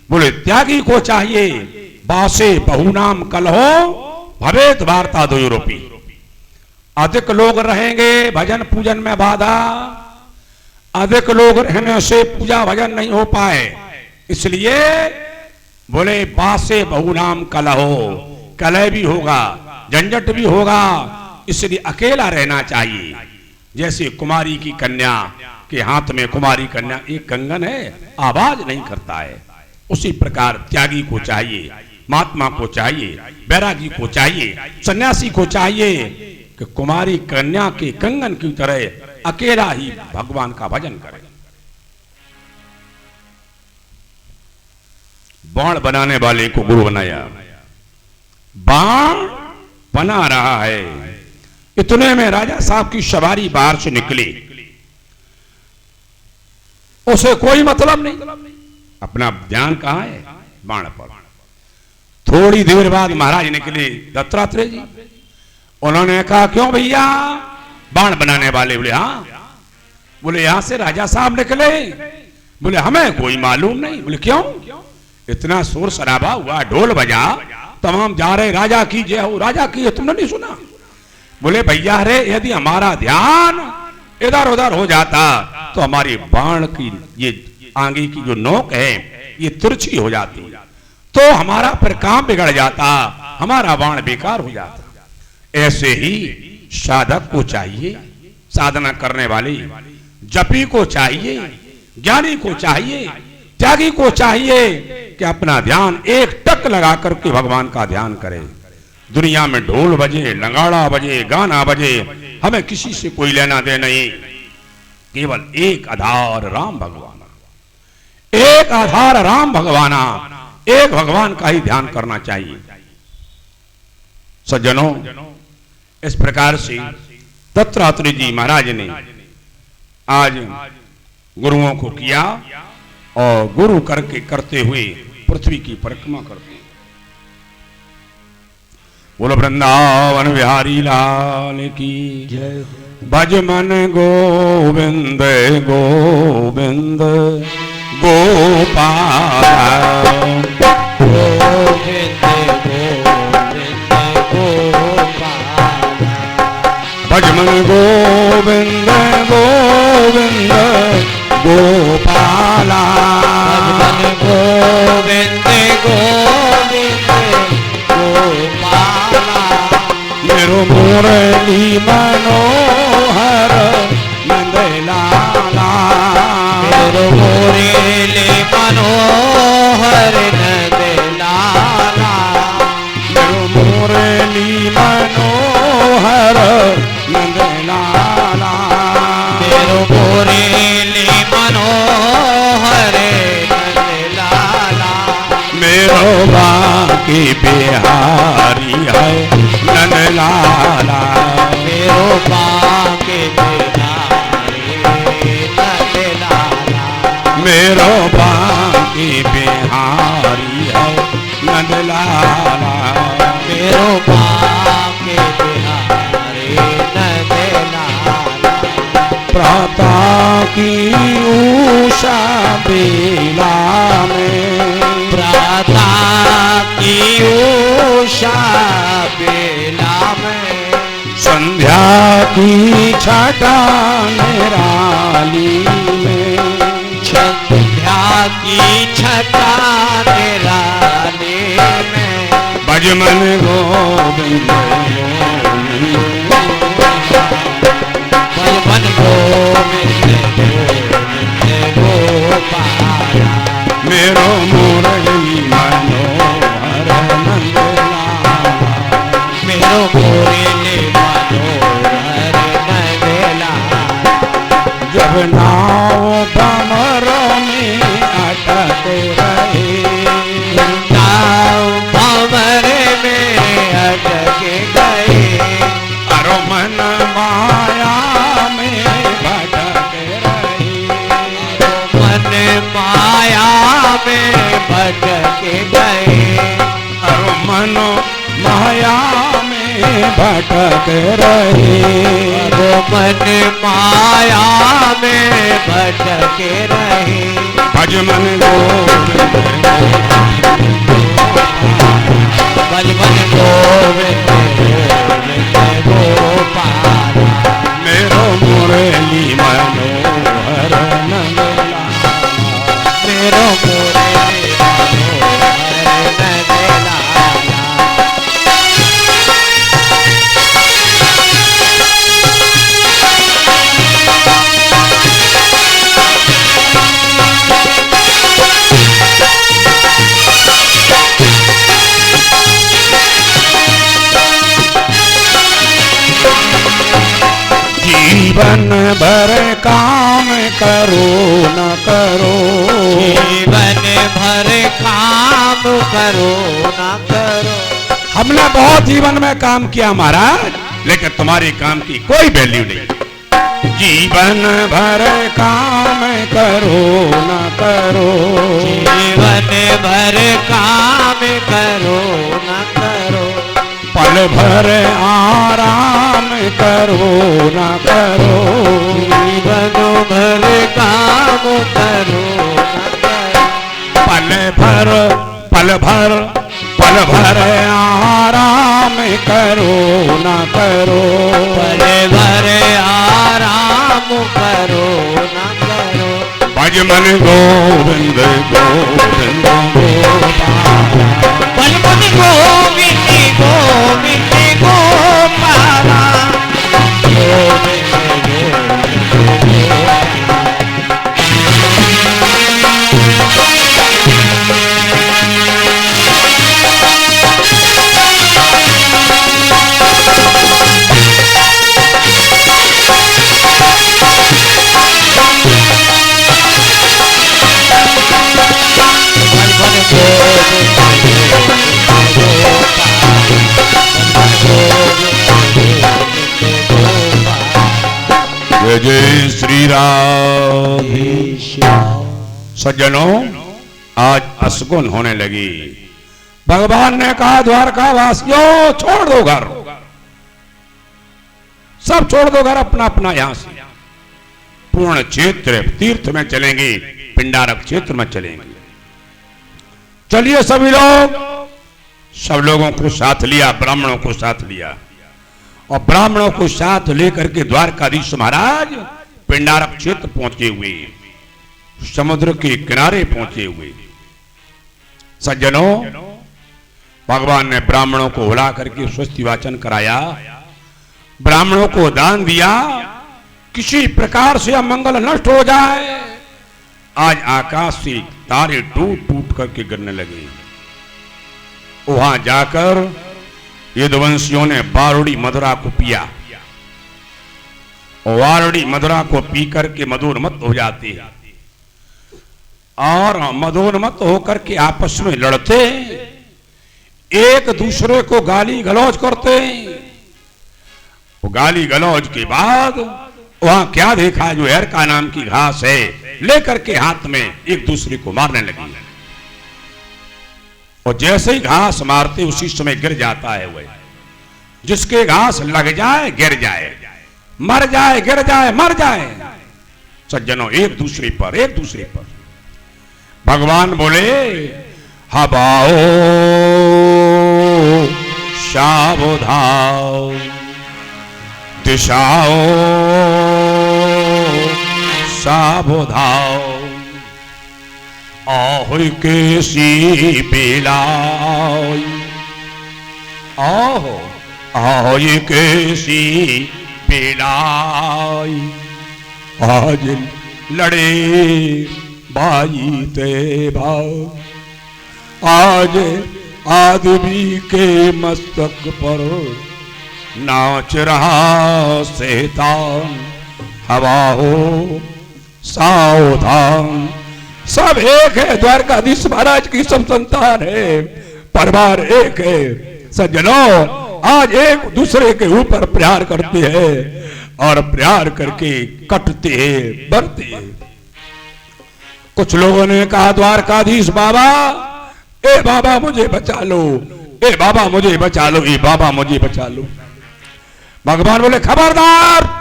बोले त्यागी को चाहिए, बासे बहुनाम कलहो भवेत वार्ता द्वयोरपि। अधिक लोग रहेंगे भजन पूजन में बाधा, अधिक लोग रहने से पूजा भजन नहीं हो पाए। इसलिए बोले बासे बहुनाम कलहो, कलह भी होगा, झंझट भी होगा, इसलिए अकेला रहना चाहिए। जैसे कुमारी की कन्या के हाथ में, कुमारी कन्या एक कंगन है, आवाज नहीं करता है, उसी प्रकार त्यागी को चाहिए, महात्मा को चाहिए, बैरागी को चाहिए, सन्यासी को चाहिए कि कुमारी कन्या के कंगन की तरह अकेला ही भगवान का भजन करे। बाण बनाने वाले को गुरु बनाया। बाण बना रहा है, इतने में राजा साहब की सवारी बाहर से निकली। उसे कोई मतलब नहीं, अपना ध्यान कहां है? बाण पर। थोड़ी देर बाद महाराज निकले दत्तात्रेय जी। उन्होंने कहा क्यों भैया? बाण बनाने वाले बोले हाँ। बोले यहां से राजा साहब निकले? बोले हमें कोई मालूम नहीं। बोले क्यों? इतना शोर शराबा हुआ, ढोल बजा, तमाम जा रहे राजा की जय हो, राजा की जय, तुमने नहीं सुना? बोले भैया रे, यदि हमारा ध्यान इधर उधर हो जाता तो हमारी बाण की ये आगे की जो नोक है ये तिरछी हो जाती, तो हमारा फिर काम बिगड़ जाता, हमारा बाण बेकार हो जाता। ऐसे ही साधक को चाहिए, साधना करने वाले जपी को चाहिए, ज्ञानी को चाहिए, त्यागी को चाहिए कि अपना ध्यान एक टक लगा करके भगवान का ध्यान करे। दुनिया में ढोल बजे, नगाड़ा बजे, गाना बजे, हमें किसी से कोई लेना दे नहीं। केवल एक आधार राम भगवान, एक आधार राम भगवाना, एक भगवान का ही ध्यान करना चाहिए। सज्जनों, इस प्रकार से दत्तात्रेय जी महाराज ने आज गुरुओं को किया, और गुरु करके करते हुए पृथ्वी की परिक्रमा करते हैं। बोलो वृंदावन बिहारी लाल की जय। भज मन गोविंद गोविंद गोपाल, गोविंद गोविंद गोपाल। भज मन गोविंद गोविंद गोपाला भजन गोविंद गोविंद गोपाला मेरो मुरली मनोहर नंदलाला मेरो मुरली मनोहर नंदलाला मेरो मुरली मनोहर नंदलाला मेरो मुरली मनोहर नंदलाला मेरो बाकी बिहारी है नंदलाला मेरो बाके बिहारी नंदलाला मेरो बाकी बिहारी है नंदलाला मेरो बाके बिहारी नंदलाला प्रातः की उषा बेला में प्रातः की उषा बेला में संध्या की छटा निराली में संध्या की छटा निराली में भजमन गोविंद भजन गोविंद गोविंद गोपाला मेरो मुरली मनोहर नंदलाला मेरो मुरली मनोहर नंदलाला जब नाव भंवर में अटक रहे नाव भंवर में अटक गए अरो मन माया में भटक रहे मन माया में भटक गए अरो मन माया में भटक रहे वो मन माया में भटक रहे भजमन गोविंद भजन गोविंद गोविंद गोपाला मेरो मुरली मनोहर नंदलाला मेरो मुरली मनोहर नंदलाला जीवन भर काम करो न करो जीवन भर काम करो ना करो हमने बहुत जीवन में काम किया महाराज लेकिन तुम्हारे काम की कोई वैल्यू नहीं जीवन भर काम करो न करो जीवन भर काम करो ना करो पल भर आराम करो न करो जीवन भर काम करो ना करो पल भर आराम करो न करो पल भर आराम करो ना करो भजमन गोविंद गोविंद गोपाला भजन गोविंद गोविंद गोपाला गोविंद जय जय श्री राम। सज्जनों आज असगुन होने लगी। भगवान ने कहा द्वारका वासियों छोड़ दो घर, सब छोड़ दो घर अपना अपना, यहां से पूर्ण क्षेत्र तीर्थ में चलेंगे, पिंडारक क्षेत्र में चलेंगे। चलिए सभी लोग, सब लोगों को साथ लिया, ब्राह्मणों को साथ लिया और ब्राह्मणों को साथ लेकर के द्वारकाधीश महाराज पिंडारक क्षेत्र पहुंचे हुए। समुद्र के किनारे पहुंचे हुए। सज्जनों, भगवान ने ब्राह्मणों को बुला करके स्वस्ति वाचन कराया, ब्राह्मणों को दान दिया, किसी प्रकार से अमंगल नष्ट हो जाए। आज आकाश से तारे टूट टूट करके गिरने लगे। वहां जाकर यदुवंशियों ने बारुड़ी मदुरा को पिया, वारुड़ी मदुरा को पी करके मदोन्मत्त हो जाते हैं और मदोन्मत्त होकर के आपस में लड़ते, एक दूसरे को गाली गलौज करते। वो गाली गलौज के बाद वहां क्या देखा, जो एरका नाम की घास है लेकर के हाथ में एक दूसरे को मारने लगी। और जैसे ही घास मारते उसी समय गिर जाता है वह, जिसके घास लग जाए गिर जाए, मर जाए गिर जाए, मर जाए। सज्जनों, एक दूसरे पर भगवान बोले, हवाओ सावधाओ, दिशाओ सावधाओ, आहोय केसी बेलाई, आहो आहोय केसी बेलाई, आज लड़े भाई ते भाव, आज आदमी के मस्तक पर नाच रहा शैतान, हवा हो सावधान। सब एक है, द्वारकाधीश महाराज की सब संतान है, परिवार एक है। सज्जनों, आज एक दूसरे के ऊपर प्रहार करते हैं और प्रहार करके कटते हैं, बढ़ते हैं। कुछ लोगों ने कहा, द्वारकाधीश बाबा, ए बाबा मुझे बचा लो, ए बाबा मुझे बचा लो, ए बाबा मुझे बचा लो। भगवान बोले, खबरदार,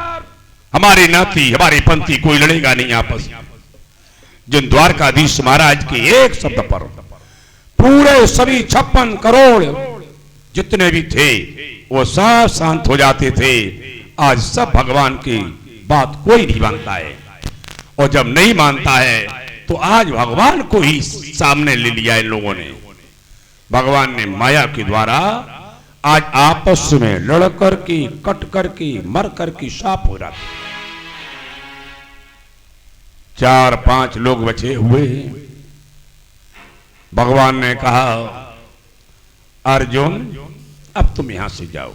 हमारी नाती हमारी पंथी कोई लड़ेगा नहीं आपस में। जिन द्वारकाधीश महाराज के एक शब्द पर पूरे सभी 56 करोड़ जितने भी थे वो सब शांत हो जाते थे। आज सब भगवान की बात कोई नहीं मानता है, और जब नहीं मानता है तो आज भगवान को ही सामने ले लिया इन लोगों ने। भगवान ने माया के द्वारा आज आपस में लड़ करके, कट करके, मर करके साफ हो रहा। 4-5 लोग बचे हुए। भगवान ने कहा, अर्जुन अब तुम यहां से जाओ,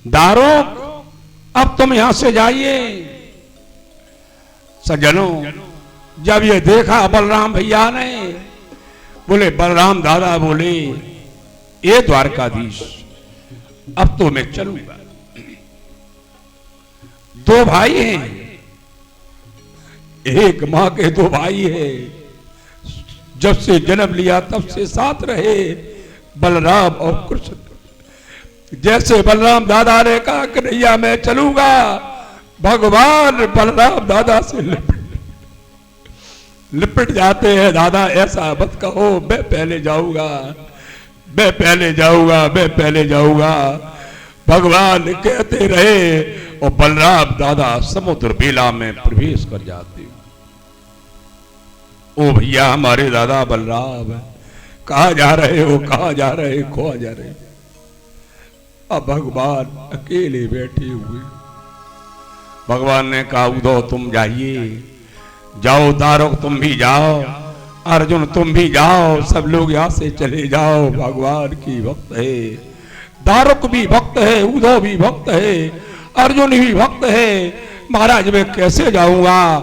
दारुक अब तुम यहां से जाइए। सज्जनों, जब ये देखा बलराम भैया ने, बोले, बलराम दादा बोले, ये द्वारकाधीश अब तो मैं चलूंगा। 2 भाई हैं, एक मां के 2 भाई हैं, जब से जन्म लिया तब से साथ रहे, बलराम और कृष्ण। जैसे बलराम दादा ने कहा कि नैया मैं चलूंगा, भगवान बलराम दादा से लिपट जाते हैं। दादा ऐसा मत कहो, मैं पहले जाऊंगा, मैं पहले जाऊंगा, मैं पहले जाऊंगा, भगवान कहते रहे। और बलराम दादा समुद्र बेला में प्रवेश कर जाते। ओ भैया, हमारे दादा बलराम कहाँ जा रहे हो, कहाँ जा रहे, खोआ जा रहे। अब भगवान अकेले बैठे हुए। भगवान ने कहा, उद्धव तुम जाइए, जाओ, दारुक तुम भी जाओ, अर्जुन तुम भी जाओ, सब लोग यहां से चले जाओ। भगवान की भक्त है, दारुक भी भक्त है, उद्धव भी भक्त है, अर्जुन भी भक्त है। महाराज मैं कैसे जाऊंगा?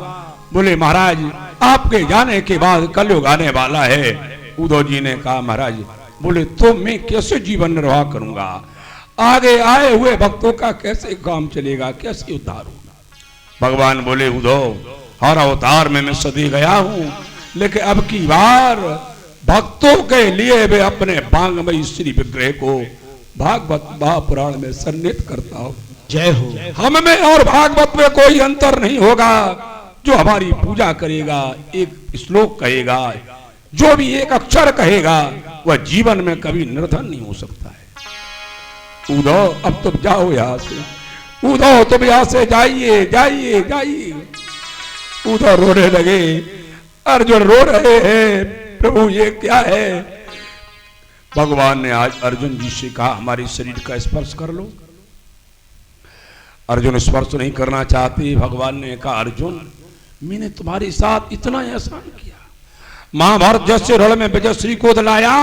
बोले, महाराज आपके जाने के बाद कलयुग आने वाला है। उद्धव जी ने कहा, महाराज बोले तो मैं कैसे जीवन निर्वाह करूंगा? आगे आए हुए भक्तों का कैसे काम चलेगा, कैसे उद्धार होगा? भगवान बोले, उद्धव हर अवतार में मैं सदी गया हूं, लेकिन अब की बार भक्तों के लिए वे अपने बांगमयी श्री विग्रह को भागवत महापुराण में सन्निहित करता हूं। जय हो। हम में और भागवत में कोई अंतर नहीं होगा। जो हमारी पूजा करेगा, एक श्लोक कहेगा, जो भी एक अक्षर कहेगा, वह जीवन में कभी निर्धन नहीं हो सकता है। उद्धव अब तुम जाओ यहां से, उद्धव तुम यहां से जाइए, जाइए, जाइए। उधर रोने लगे। अर्जुन रो रहे हैं, प्रभु ये क्या है? भगवान ने आज अर्जुन जी से कहा हमारे शरीर का स्पर्श कर लो। अर्जुन स्पर्श नहीं करना चाहते। भगवान ने कहा अर्जुन मैंने तुम्हारे साथ इतना एहसान किया, महाभारत जैसे रण में विजयश्री को दिलाया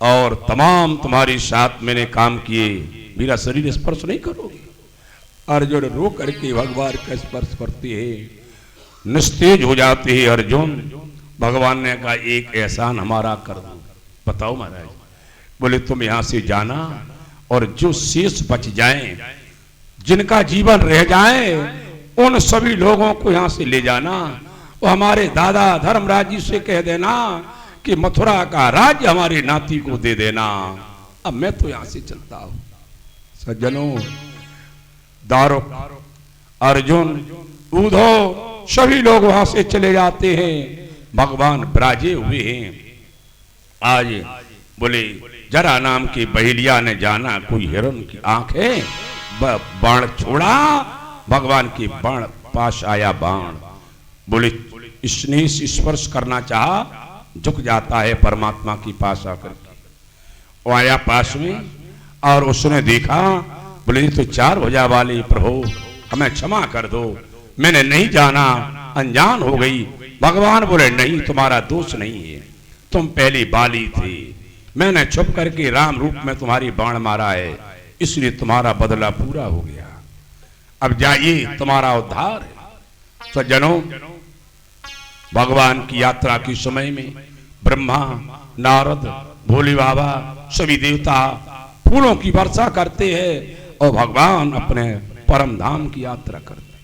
और तमाम तुम्हारे साथ मैंने काम किए, मेरा शरीर स्पर्श नहीं करोगे? अर्जुन रो करके भगवान का स्पर्श करते हैं, निस्तेज हो जाते हैं। अर्जुन भगवान ने कहा एक एहसान हमारा कर दो। बताओ महाराज। बोले तुम यहां से जाना और जो शेष बच जाएं, जिनका जीवन रह जाए, उन सभी लोगों को यहां से ले जाना। वो हमारे दादा धर्मराज जी से कह देना कि मथुरा का राज्य हमारे नाती को दे देना। अब मैं तो यहां से चलता हूं। सज्जनों, दारुक, अर्जुन, उद्धव सभी लोग वहां से चले जाते हैं। भगवान विराजे हुए हैं। आज बोले जरा नाम की बहेलिया ने जाना कोई हिरण की आंख है, बाण छोड़ा, भगवान की बाण पास आया बाण। बोले इसने स्पर्श करना चाहा, झुक जाता है परमात्मा की पास आकर के। वो आया पास में और उसने देखा। बोले तो 4 भुजा वाले प्रभु हमें क्षमा कर दो, मैंने नहीं जाना, अनजान हो गई। भगवान बोले नहीं, तुम्हारा दोष नहीं है, तुम पहले बाली थे, मैंने छुप करके राम रूप में तुम्हारी बाण मारा है, इसलिए तुम्हारा बदला पूरा हो गया। अब जाइए, तुम्हारा उद्धार है। सज्जनों, भगवान की यात्रा के समय में ब्रह्मा, नारद, भोले बाबा सभी देवता फूलों की वर्षा करते हैं और भगवान अपने परम धाम की यात्रा करते हैं।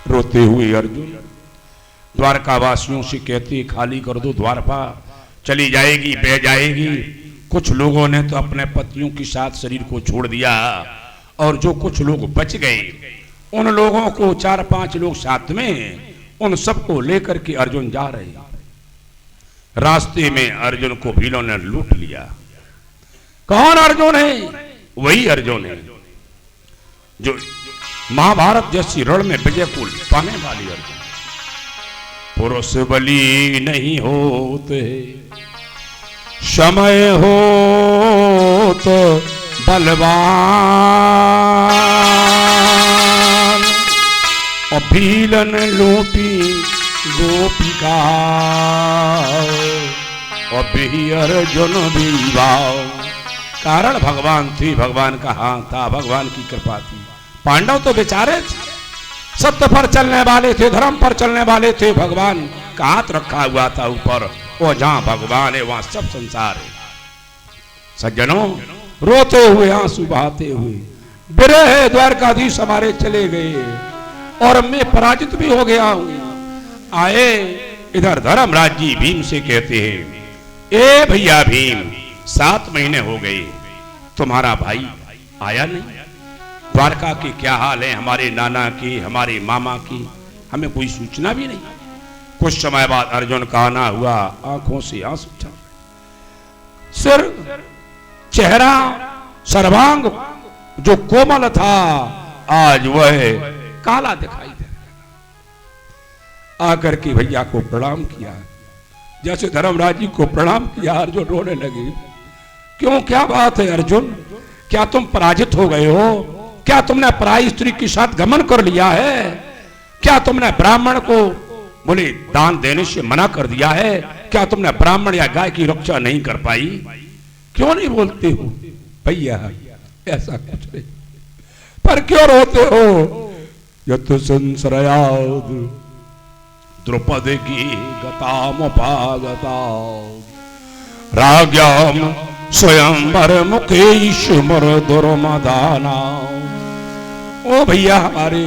रोते हुए अर्जुन द्वारका वासियों से कहते खाली कर दो, द्वारका चली जाएगी, बह जाएगी। कुछ लोगों ने तो अपने पतियों के साथ शरीर को छोड़ दिया और जो कुछ लोग बच गए उन लोगों को 4-5 लोग साथ में, उन सबको लेकर के अर्जुन जा रहे हैं। रास्ते में अर्जुन को भीलों ने लूट लिया। कौन अर्जुन है? वही अर्जुन है जो महाभारत जैसी रण में विजय को पाने वाली अर्जुन। पुरुष बली नहीं होते, समय हो तो बलवान, और भीलन लूटी गोपिका, और भी अर्जुन बीवाओ। कारण भगवान थी, भगवान का हाथ था, भगवान की कृपा थी। पांडव तो बेचारे थे, सत्य पर चलने वाले थे, धर्म पर चलने वाले थे। भगवान का हाथ रखा हुआ था ऊपर, वो जहां भगवान है वहां सब संसार है। सज्जनों, रोते हुए आंसू बहाते हुए विरह द्वारकाधीश हमारे चले गए और मैं पराजित भी हो गया हूं। आए इधर धर्मराज जी भीम से कहते हैं, ए भैया भीम, 7 महीने हो गए, तुम्हारा भाई आया नहीं। द्वारका की क्या हाल है, हमारे नाना की, हमारे मामा की, हमें कोई सूचना भी नहीं। कुछ समय बाद अर्जुन का आना हुआ, आंखों से आंसू चल, सिर, चेहरा, सर्वांग जो कोमल था आज वह काला दिखाई दे। आकर के भैया को प्रणाम किया, जैसे धर्मराज जी को प्रणाम किया। अर्जुन रोने लगे। क्यों, क्या बात है अर्जुन? क्या तुम पराजित हो गए हो? क्या तुमने पराई स्त्री के साथ गमन कर लिया है? क्या तुमने ब्राह्मण को बोले दान देने से मना कर दिया है? क्या तुमने ब्राह्मण या गाय की रक्षा नहीं कर पाई? क्यों नहीं बोलते हो? भैया ऐसा कुछ नहीं, पर क्यों रोते हो? यत संशयाद द्रौपदी की गतामुपागता राज्ञाम स्वयंवर मुकेश मर दुर्मदाना। ओ भैया हमारे,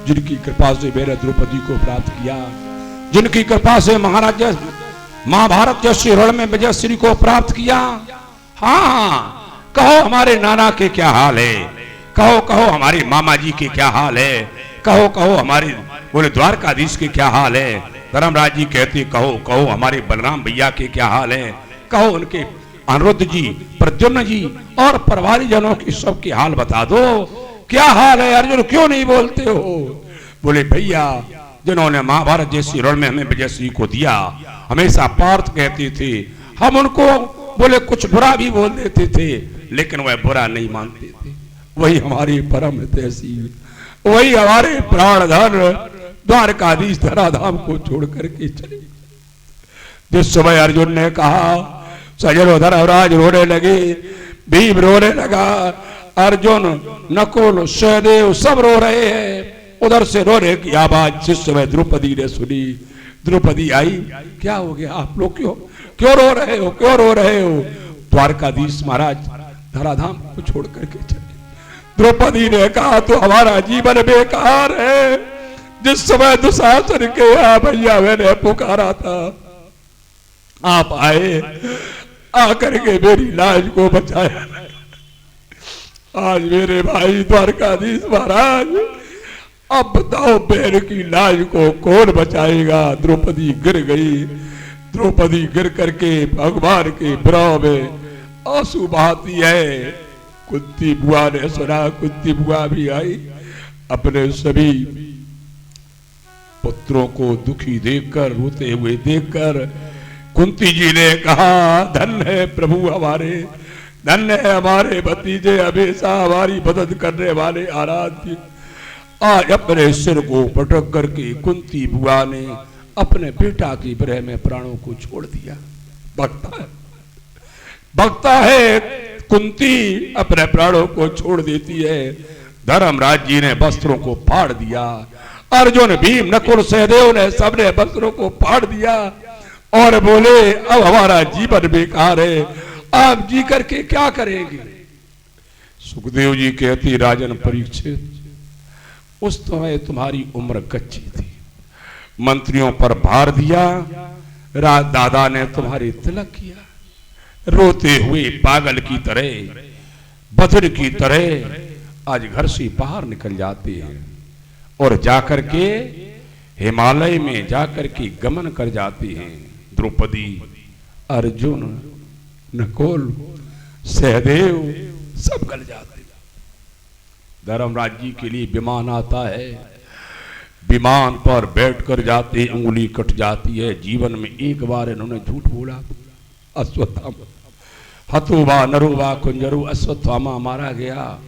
जिनकी कृपा से मैंने द्रौपदी को प्राप्त किया, जिनकी कृपा से महाराज महाभारत जैसे रण में विजयश्री को प्राप्त किया। हाँ, कहो हमारे नाना के क्या हाल है, कहो कहो हमारे मामा जी के क्या हाल है, कहो कहो हमारे बोले द्वारकाधीश के क्या हाल है। धर्मराज जी कहते कहो कहो हमारे बलराम भैया के क्या हाल है, कहो उनके अनिरुद्ध जी, प्रद्युम्न जी और परिवारी जनों के सबके हाल बता दो। क्या हाल है अर्जुन, क्यों नहीं बोलते हो? बोले भैया जिन्होंने महाभारत जैसी रण में हमें विजयश्री को दिया, हमेशा पार्थ कहते थे, हम उनको बोले कुछ बुरा भी बोल देते थे, लेकिन वह बुरा नहीं मानते थे। वही हमारी परम तहसील, वही हमारे प्राणधर द्वारकाधीश धराधाम को छोड़ करके चले। जिस समय अर्जुन ने कहा, सजनो धर्मराज रोने लगे, भीम रोने लगा, अर्जुन नकुल सहदेव सब रो रहे हैं। उधर से रोने की आवाज जिस समय द्रौपदी ने सुनी, द्रौपदी आई, क्या हो गया आप लोग, क्यों रो रहे हो, क्यों रो रहे हो? द्वारकाधीश महाराज धराधाम को छोड़ करके चले। द्रौपदी ने कहा तो हमारा जीवन बेकार है। जिस समय दुशासन के यहाँ भैया मैंने पुकारा था, आप आए, आकर के मेरी लाज को बचाया। आज मेरे भाई द्वारकाधीश महाराज, अब बताओ बहन की लाज को कौन बचाएगा? द्रौपदी गिर गई। द्रौपदी गिर करके भगवान के विरह में आंसू बहाती है। कुंती बुआ ने सुना, कुंती बुआ भी आई, अपने सभी पुत्रों को दुखी देखकर, रोते हुए देखकर कुंती जी ने कहा, धन्य है प्रभु हमारे, धन्य है हमारे भतीजे, हमेशा हमारी मदद करने वाले आराध्य। आज अपने सिर को पटक करके कुंती बुआ ने अपने बेटा की विरह में प्राणों को छोड़ दिया। भक्ता है कुंती अपने प्राणों को छोड़ देती है। धर्मराज जी ने वस्त्रों को फाड़ दिया, अर्जुन भीम नकुल सहदेव ने सबने वस्त्रों को फाड़ दिया और बोले अब हमारा जीवन बेकार है, आप जी करके क्या करेंगे? सुखदेव जी कहती, राजन परीक्षित, उस समय तुम्हारी उम्र कच्ची थी, मंत्रियों पर भार दिया, राज दादा ने तुम्हारी तिलक किया, रोते हुए पागल की तरह, बधिर की तरह आज घर से बाहर निकल जाते हैं और जाकर के हिमालय में जाकर के गमन कर जाते हैं। द्रौपदी, अर्जुन, नकुल, सहदेव सब गल जाते। धर्मराज जी के लिए विमान आता है, विमान पर बैठकर जाते, उंगली कट जाती है। जीवन में एक बार इन्होंने झूठ बोला, अश्वत्थामा हतुबा नरुबा कुंजरू, अश्वत्थामा मारा गया।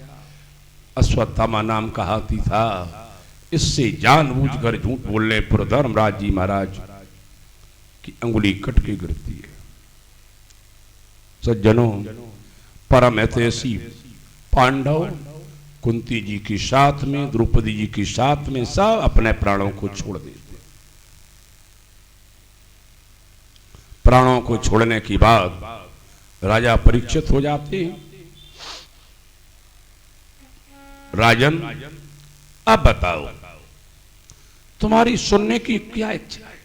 अश्वत्थामा नाम का हाथी था। इससे जानबूझकर झूठ बोलने पर धर्मराज जी महाराज की अंगुली कट के गिरती है। सज्जनों, परम ऐतिहासी पांडव कुंती जी के साथ में, द्रौपदी जी के साथ में सब अपने प्राणों को छोड़ देते। प्राणों को छोड़ने के बाद राजा परीक्षित हो जाते हैं। राजन, अब बताओ तुम्हारी सुनने की क्या इच्छा है?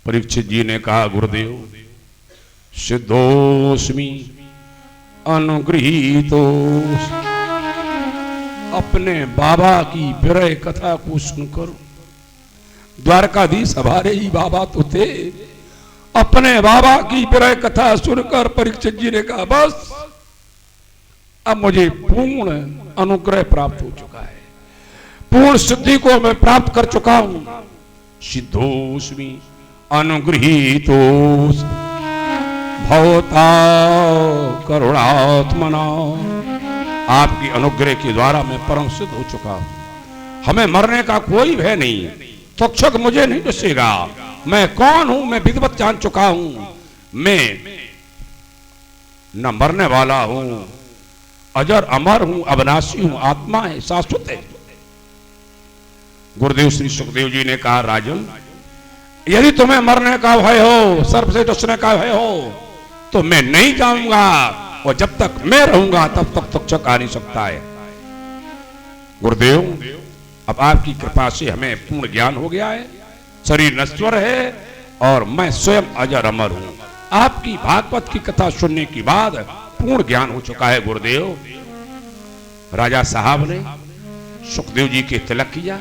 परीक्षित जी ने कहा, गुरुदेव, सिद्धोस्मि अनुगृहीतो, अपने बाबा की विरह कथा को सुनकर, द्वारकाधीश हमारे ही बाबा तो थे, अपने बाबा की विरह कथा सुनकर परीक्षित जी ने कहा, बस अब मुझे पूर्ण अनुग्रह प्राप्त हो चुका है, पूर्ण सिद्धि को मैं प्राप्त कर चुका हूं। सिद्धोस्मि अनुगृहीतो भवता करुणात्मना, आपकी अनुग्रह के द्वारा मैं परम सिद्ध हो चुका हूं। हमें मरने का कोई भय नहीं, तक्षक मुझे नहीं डसेगा। मैं कौन हूं, मैं विधिवत जान चुका हूं। मैं न मरने वाला हूं, अजर अमर हूं, अविनाशी हूं, आत्मा है, शाश्वत है। गुरुदेव श्री सुखदेव जी ने कहा, राजन, यदि तुम्हें मरने का भय हो, सर्प से डसने का भय हो, तो मैं नहीं जाऊंगा, और जब तक मैं रहूंगा तब तक तक्षक आ नहीं सकता है। गुरुदेव, अब आपकी कृपा से हमें पूर्ण ज्ञान हो गया है, शरीर नश्वर है और मैं स्वयं अजर अमर हूं। आपकी भागवत की कथा सुनने के बाद पूर्ण ज्ञान हो चुका है गुरुदेव। राजा साहब ने सुखदेव जी के तिलक किया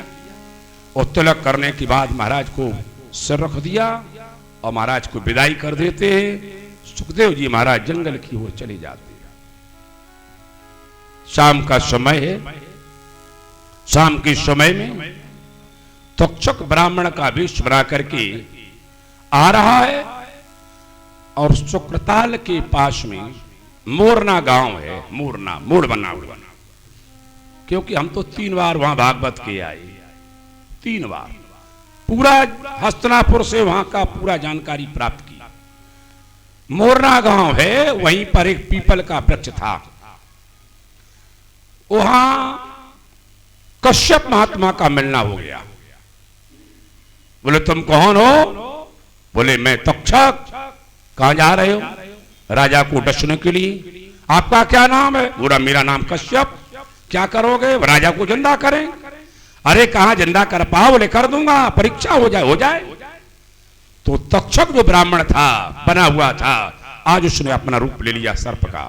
और तिलक करने के बाद महाराज को सिर रख दिया और महाराज को विदाई कर देते हैं। सुखदेव जी महाराज जंगल की ओर चले जाते हैं। शाम का समय है। शाम के समय में तक्षक ब्राह्मण का वेश बना करके आ रहा है और शुक्रताल के पास में मोरना गांव है। मोरना मोड़ बना हुआ, क्योंकि हम तो 3 बार वहां भागवत के आए, 3 बार पूरा हस्तिनापुर से वहां का पूरा जानकारी प्राप्त की। मोरना गांव है, वहीं पर एक पीपल का वृक्ष था। वहां कश्यप महात्मा का मिलना हो गया। बोले तुम कौन हो? बोले मैं तक्षक। कहां जा रहे हो? राजा को डसने के लिए। आपका क्या नाम है? बोला मेरा नाम कश्यप। क्या करोगे? राजा को जिंदा करें। अरे कहां जिंदा कर पाओ? बोले कर दूंगा, परीक्षा हो जाए। तो तक्षक जो ब्राह्मण था, बना हुआ था, आज उसने अपना रूप ले लिया सर्प का।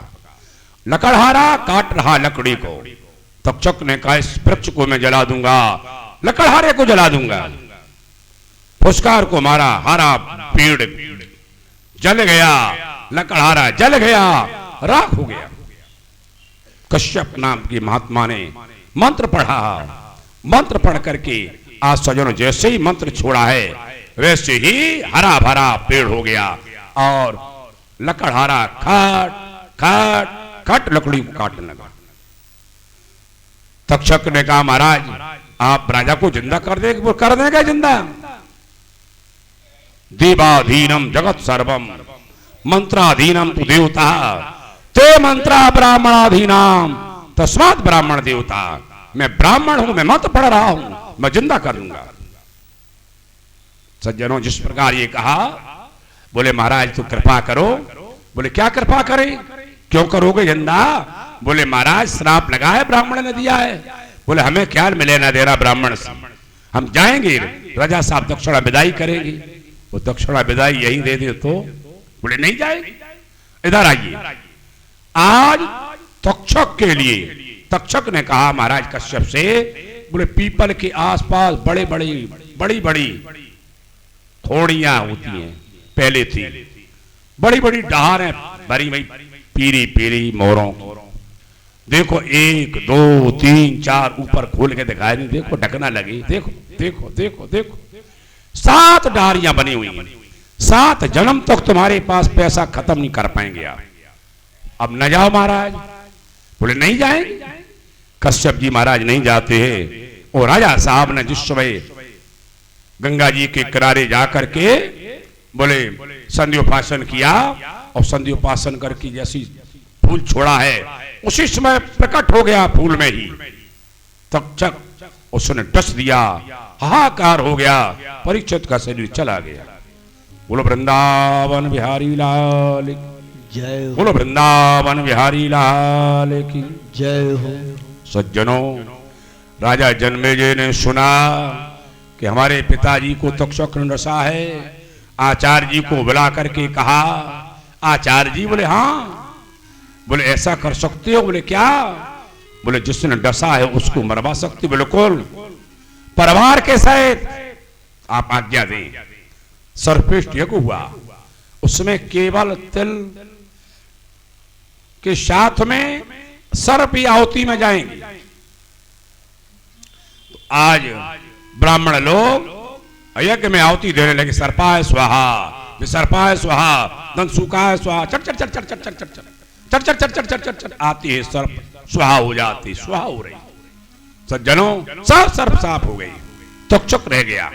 लकड़हारा काट रहा लकड़ी को। तक्षक ने कहा इस वृक्ष को मैं जला दूंगा, लकड़हारे को जला दूंगा। फुसकार को मारा, हरा पेड़ जल गया, लकड़हारा जल गया, राख हो गया। कश्यप नाम की महात्मा ने मंत्र पढ़ा। मंत्र पढ़ करके आज सज्जनों जैसे ही मंत्र छोड़ा है वैसे ही हरा भरा पेड़ हो गया और लकड़हारा खाट खाट खाट लकड़ी को काटने लगा। तक्षक ने कहा महाराज आप राजा को जिंदा कर देगा जिंदा। देवाधीनम जगत सर्वम मंत्राधीनम तु देवता ते मंत्रा ब्राह्मणाधीनाम तस्मात् ब्राह्मण देवता। मैं ब्राह्मण हूं, मैं मंत्र पढ़ रहा हूं, मैं जिंदा कर दूंगा। सज्जनों जिस प्रकार ये कहा, बोले महाराज तू कृपा करो। बोले क्या कृपा करें? क्यों करोगे जिंदा? बोले महाराज श्राप लगा है, ब्राह्मण ने दिया है। बोले हमें क्या मिले ना दे रहा ब्राह्मण से, हम जाएंगे राजा साहब दक्षिणा विदाई करेंगे। वो दक्षिणा विदाई यही दे दे तो? बोले नहीं जाएगी। इधर आइए। आज तक्षक के लिए तक्षक ने कहा महाराज कश्यप से, बोले पीपल के आसपास बड़ी बड़ी खोड़ियां होती हैं, पहले थी बड़ी बड़ी डहार हैं भरी भरी पीरी पीरी मोरों। देखो 1 2 3 4 ऊपर खोल के दिखाई नहीं, देखो ढकना लगी, देखो देखो देखो देखो 7 डारियां बनी हुई हैं। 7 जन्म तक तुम्हारे पास पैसा खत्म नहीं कर पाएंगे आप। अब न जाओ महाराज। बोले नहीं जाएंगे। कश्यप जी महाराज नहीं जाते हैं। और राजा साहब ने जिस समय गंगा जी के किनारे जाकर के बोले संध्योपासन किया और संध्योपासन करके जैसी फूल छोड़ा है उसी समय प्रकट हो गया फूल में ही तक्षक। उसने डस दिया, हाहाकार हो गया, परीक्षित का शरीर चला गया। बोलो वृंदावन बिहारी लाल की जय हो। बोलो वृंदावन बिहारी लाल की जय हो। सज्जनों राजा जन्मेजय ने सुना कि हमारे पिताजी को तक्षक ने डसा है। आचार्य जी को बुला करके कहा। आचार्य जी बोले हाँ। बोले ऐसा कर सकते हो? बोले क्या? बोले जिसने डसा है उसको मरवा सकते। बिल्कुल परिवार के सहित आप आज्ञा दें। सर्वश्रेष्ठ यज्ञ हुआ, उसमें केवल तिल के साथ में सर्प आहुति में जाएंगे। तो आज ब्राह्मण लोग यज्ञ में आहुति देने लगे। सर्पाय स्वाहा, सर्पाय स्वाहा, दंसुकाय स्वाहा, चट चट चट चट चट चट चट चट चट चट चट चट चट आती है, सर्प स्वाहा हो जाती, स्वाहा हो रही। सज्जनों सब सर्प साफ हो गई, तक्षक रह गया।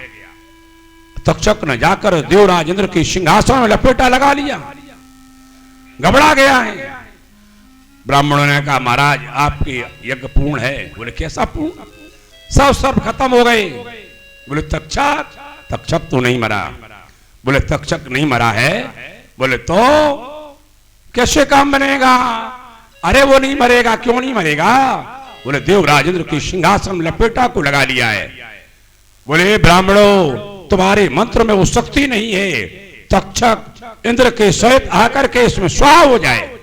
तक्षक ने जाकर देवराज इंद्र के सिंहासन में लपेटा लगा लिया, घबरा गया है। ब्राह्मणों ने कहा महाराज आपके यज्ञ पूर्ण है। बोले कैसा पूर्ण? सब सर्प खत्म हो गए। बोले तक्षक? तक्षक तो नहीं मरा। बोले तक्षक नहीं मरा है? बोले तो कैसे काम बनेगा? अरे वो नहीं मरेगा। क्यों नहीं मरेगा? बोले देवराज इंद्र के सिंहासन लपेटा को लगा लिया है। बोले ब्राह्मणों तुम्हारे मंत्र में वो शक्ति नहीं है, तक्षक इंद्र के सहित आकर के इसमें स्वाहा हो जाए।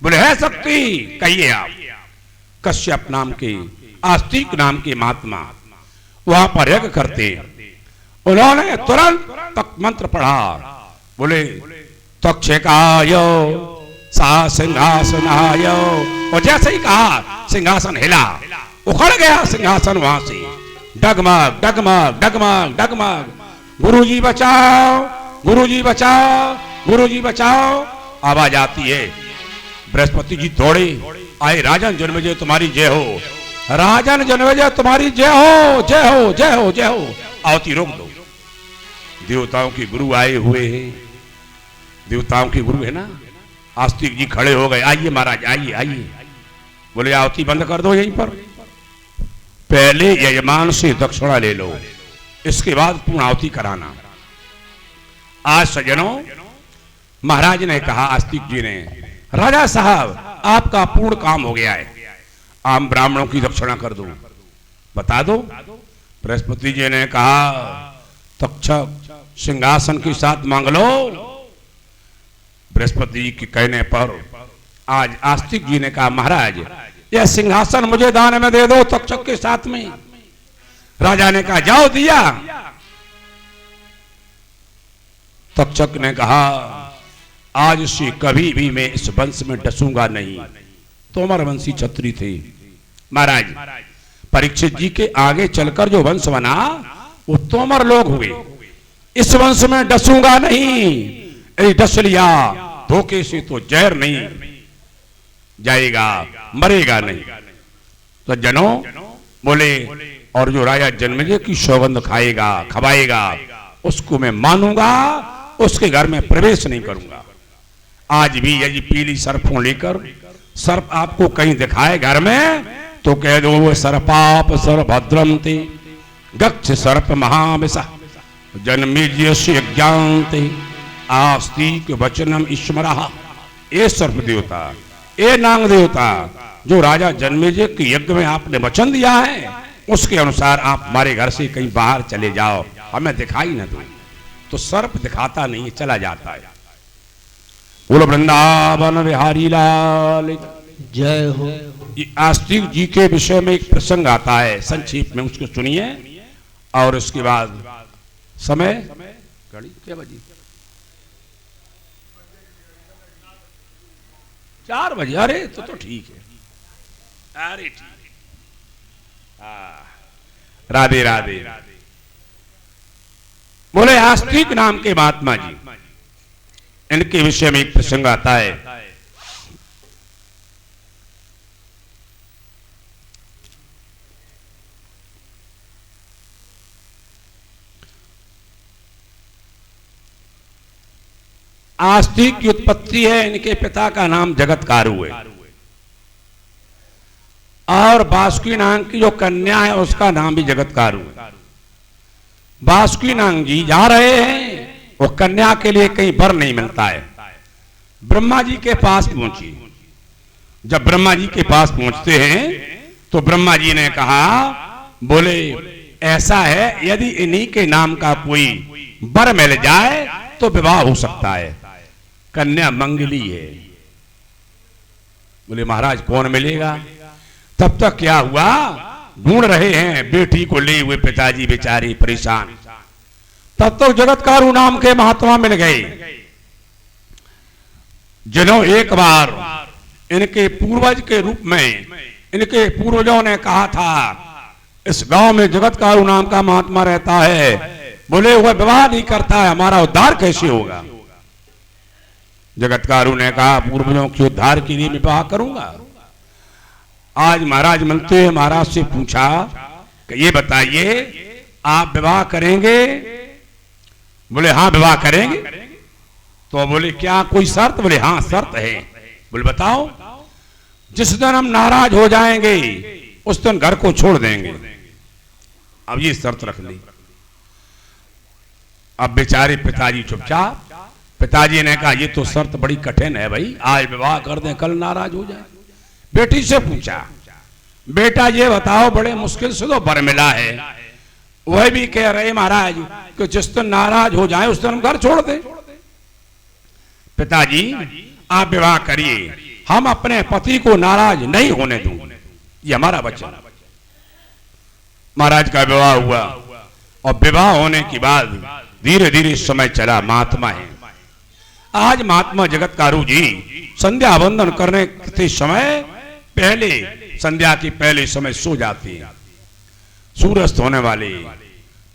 बोले है शक्ति, कहिए आप। कश्यप नाम के आस्तिक नाम के महात्मा वहां पर यज्ञ करते, उन्होंने तुरंत तक मंत्र पढ़ा। बोले तक्षकाय सा सिंहासनाय, और जैसे ही कहा सिंहासन हिला, उखड़ गया सिंहासन वहां से। डगमग डगमग डगमग डगमग, गुरुजी बचाओ, गुरुजी बचाओ, गुरुजी बचाओ, आवाज आती है। बृहस्पति जी दौड़े आए, राजन जन्मेजय तुम्हारी जय हो, राजन जन्मेजय तुम्हारी जय हो, जय हो, जय हो, जय हो। आरती रोक दो, देवताओं के गुरु आए हुए हैं, देवताओं के गुरु है ना। आस्तिक जी खड़े हो गए, आइए महाराज आइए आइए। बोले आरती बंद कर दो यहीं पर, पहले यजमान से दक्षिणा ले लो, इसके बाद पूर्ण आहुति कराना। आज सज्जनों, महाराज ने कहा आस्तिक जी ने, राजा साहब आपका पूर्ण काम हो गया है, आप ब्राह्मणों की दक्षिणा कर दो, बता दो। बृहस्पति जी ने कहा तक्षक सिंहासन के साथ मांग लो। बृहस्पति जी के कहने पर आज आस्तिक जी ने कहा महाराज यह सिंहासन मुझे दान में दे दो तक्षक के साथ में। राजा ने कहा जाओ, दिया। तक्षक ने कहा आज से कभी भी मैं इस वंश में डसूंगा नहीं। तोमर वंशी क्षत्रिय थे महाराज, परीक्षित जी के आगे चलकर जो वंश बना वो तोमर लोग हुए। इस वंश में डसूंगा नहीं, डस लिया धोखे से तो जहर नहीं जाएगा, मरेगा नहीं। तो जनों बोले, और जो राजा जन्मेजय की सौगंध खाएगा खवाएगा उसको मैं मानूंगा, उसके घर में प्रवेश नहीं करूंगा। आज भी यदि पीली सर्पों लेकर सर्प आपको कहीं दिखाए घर में तो कह दो वो सर्पाप सर्वभद्रम ते गच्छ सर्प महाविषः जन्मेजयस्य ज्ञानते आस्तिक वचनम ईश्वरः। ये सर्प देवता, ये नाग देवता जो राजा जन्मेजय के यज्ञ में आपने वचन दिया है उसके अनुसार आप हमारे घर से कहीं बाहर चले जाओ, हमें दिखाई न दो। तो सर्प दिखाता नहीं, चला जाता है। बोलो वृंदावन बिहारी लाल जय हो। ये आस्तिक जी के विषय में एक प्रसंग आता है, संक्षेप में उसको सुनिए और उसके बाद समय घड़ी क्या बजी, 4 बजे। अरे तो ठीक है, अरे ठीक है। राधे राधे। बोले आस्तिक नाम के महात्मा जी, इनके विषय में एक प्रसंग आता है। आस्तिक की उत्पत्ति है, इनके पिता का नाम जगतकारु है और बासुकी नाम की जो कन्या है उसका नाम भी जगतकारु है। बासुकी नाम जी जा रहे हैं, वो कन्या के लिए कहीं वर नहीं मिलता है। ब्रह्मा जी के पास पहुंची। जब ब्रह्मा जी के पास पहुंचते हैं तो ब्रह्मा जी ने कहा, बोले ऐसा है यदि इन्हीं के नाम का कोई वर मिल जाए तो विवाह हो सकता है, कन्या मंगली है। बोले महाराज कौन मिलेगा? तब तक क्या हुआ, ढूंढ रहे हैं बेटी को ले हुए पिताजी बेचारे परेशान। तब तक जगतकारु नाम के महात्मा मिल गए, जिन्हों एक बार इनके पूर्वज के रूप में इनके पूर्वजों ने कहा था इस गांव में जगतकारु नाम का महात्मा रहता है, बोले वह विवाह नहीं करता है, हमारा उद्धार कैसे होगा? जगतकारु ने कहा पूर्वजों के उद्धार के लिए विवाह करूंगा। आज महाराज मिलते हैं, महाराज से पूछा कि ये बताइए आप विवाह करेंगे? बोले हाँ विवाह करेंगे। तो बोले क्या कोई शर्त? बोले हाँ शर्त है। बोले बताओ। जिस दिन हम नाराज हो जाएंगे उस दिन घर को छोड़ देंगे। अब ये शर्त रख ली। अब बेचारे पिताजी चुपचाप। पिताजी ने कहा ये तो शर्त बड़ी कठिन है भाई, आज विवाह कर दें कल नाराज हो जाए। बेटी से पूछा, बेटा ये बताओ बड़े मुश्किल से तो वर मिला है, वह भी कह रहे महाराज कि जिस दिन नाराज हो जाए उस दिन हम घर छोड़ दें। पिताजी आप विवाह करिए, हम अपने पति को नाराज नहीं होने दूंगे, ये हमारा वचन। महाराज का विवाह हुआ और विवाह होने के बाद धीरे धीरे समय चला। महात्मा है आज महात्मा जगतकारु जी संध्या वंदन करने के समय पहले संध्या की पहले समय सो जाते हैं। सूर्यास्त होने वाले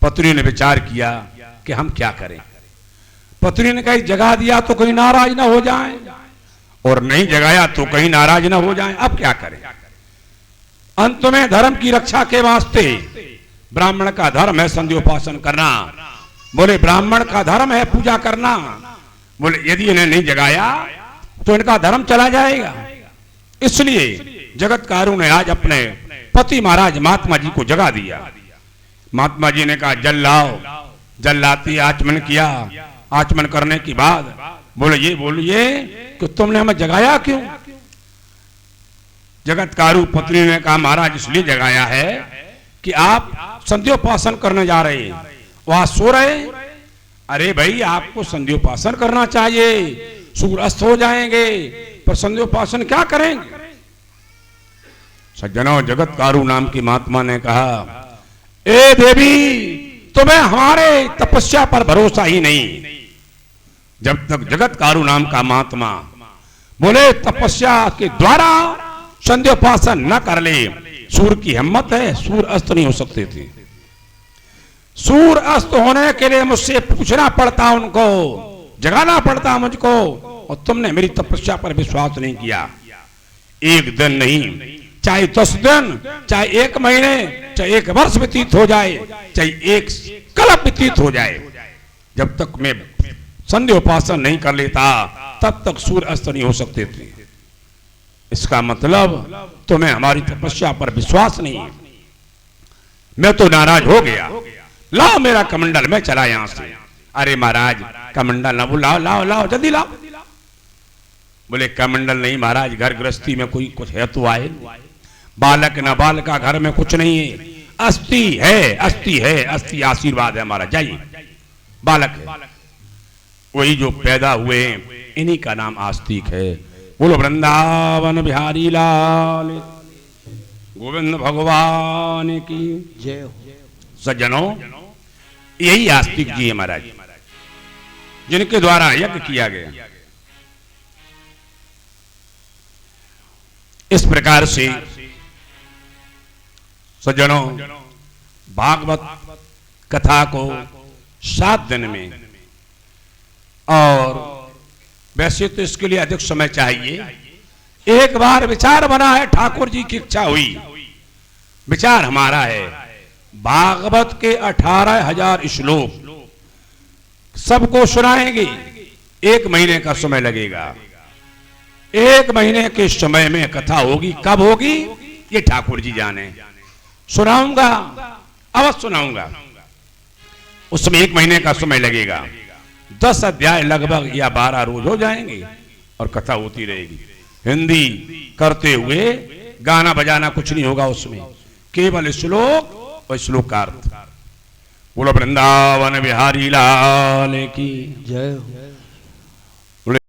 पत्नी ने विचार किया कि हम क्या करें। पत्नी ने कहीं जगा दिया तो कहीं नाराज ना हो जाएं, और नहीं जगाया तो कहीं नाराज ना हो जाएं, अब क्या करें। अंत में धर्म की रक्षा के वास्ते, ब्राह्मण का धर्म है संध्योपासन करना, बोले ब्राह्मण का धर्म है पूजा करना, बोले यदि इन्हें नहीं जगाया तो इनका धर्म चला जाएगा। इसलिए जगतकारु ने आज अपने पति महाराज महात्मा जी को जगा दिया। महात्मा जी ने कहा जल लाओ। जल लाती आचमन किया। आचमन करने के बाद बोलिए कि तुमने हमें जगाया क्यों। जगतकारु पत्नी ने कहा महाराज इसलिए जगाया है कि आप संध्योपासन करने जा रहे हैं, वहां सो रहे। अरे भाई आपको संध्योपासन करना चाहिए, सूर्य अस्त हो जाएंगे, पर संध्योपासन क्या करेंगे। सज्जनों, जगतकारु नाम की महात्मा ने कहा ए देवी तुम्हें हमारे तपस्या पर भरोसा ही नहीं। जब तक जगतकारु नाम का महात्मा बोले तपस्या के द्वारा संध्योपासन न कर ले, सूर्य की हिम्मत है, सूर्य अस्त नहीं हो सकते थे। सूर्य अस्त होने के लिए मुझसे पूछना पड़ता, उनको जगाना पड़ता मुझको, और तुमने मेरी तपस्या पर विश्वास नहीं किया। एक दिन नहीं, चाहे 10 दिन, चाहे 1 महीने, चाहे 1 वर्ष व्यतीत हो जाए, चाहे 1 कल्प व्यतीत हो जाए, जब तक मैं संध्योपासन नहीं कर लेता तब तक सूर्य अस्त नहीं हो सकते थे। इसका मतलब तुम्हें हमारी तपस्या पर विश्वास नहीं है। मैं तो नाराज हो गया। लाओ मेरा कमंडल, मैं चला यहां से। अरे महाराज कमंडल ना, लाओ लाओ लाओ जल्दी लाओ। बोले कमंडल नहीं महाराज, घर गृहस्थी में कोई कुछ है तो आए। बालक न बालका घर में कुछ नहीं है, अस्थि है, अस्थि है, अस्थि आशीर्वाद है हमारा, जाइए। बालक है, वही जो पैदा हुए इन्हीं का नाम आस्तिक है। बोलो वृंदावन बिहारी लाल गोविंद भगवान की जय हो। सज्जनों, यही आस्तिक जी है महाराज, जिनके द्वारा यज्ञ किया गया। इस प्रकार से सज्जनों, भागवत कथा को 7 दिन में, और वैसे तो इसके लिए अधिक समय चाहिए। एक बार विचार बना है, ठाकुर जी की इच्छा हुई, विचार हमारा है, भागवत के 18,000 श्लोक सबको सुनाएंगे। 1 महीने का समय लगेगा। 1 महीने के समय में कथा होगी। कब होगी ये ठाकुर जी जाने। सुनाऊंगा, अवश्य सुनाऊंगा। उसमें 1 महीने का समय लगेगा। 10 अध्याय लगभग या 12 रोज हो जाएंगे और कथा होती रहेगी। हिंदी करते हुए गाना बजाना कुछ नहीं होगा उसमें, केवल श्लोक और श्लोक का अर्थ। बोलो वृंदावन बिहारी लाल की जय हो।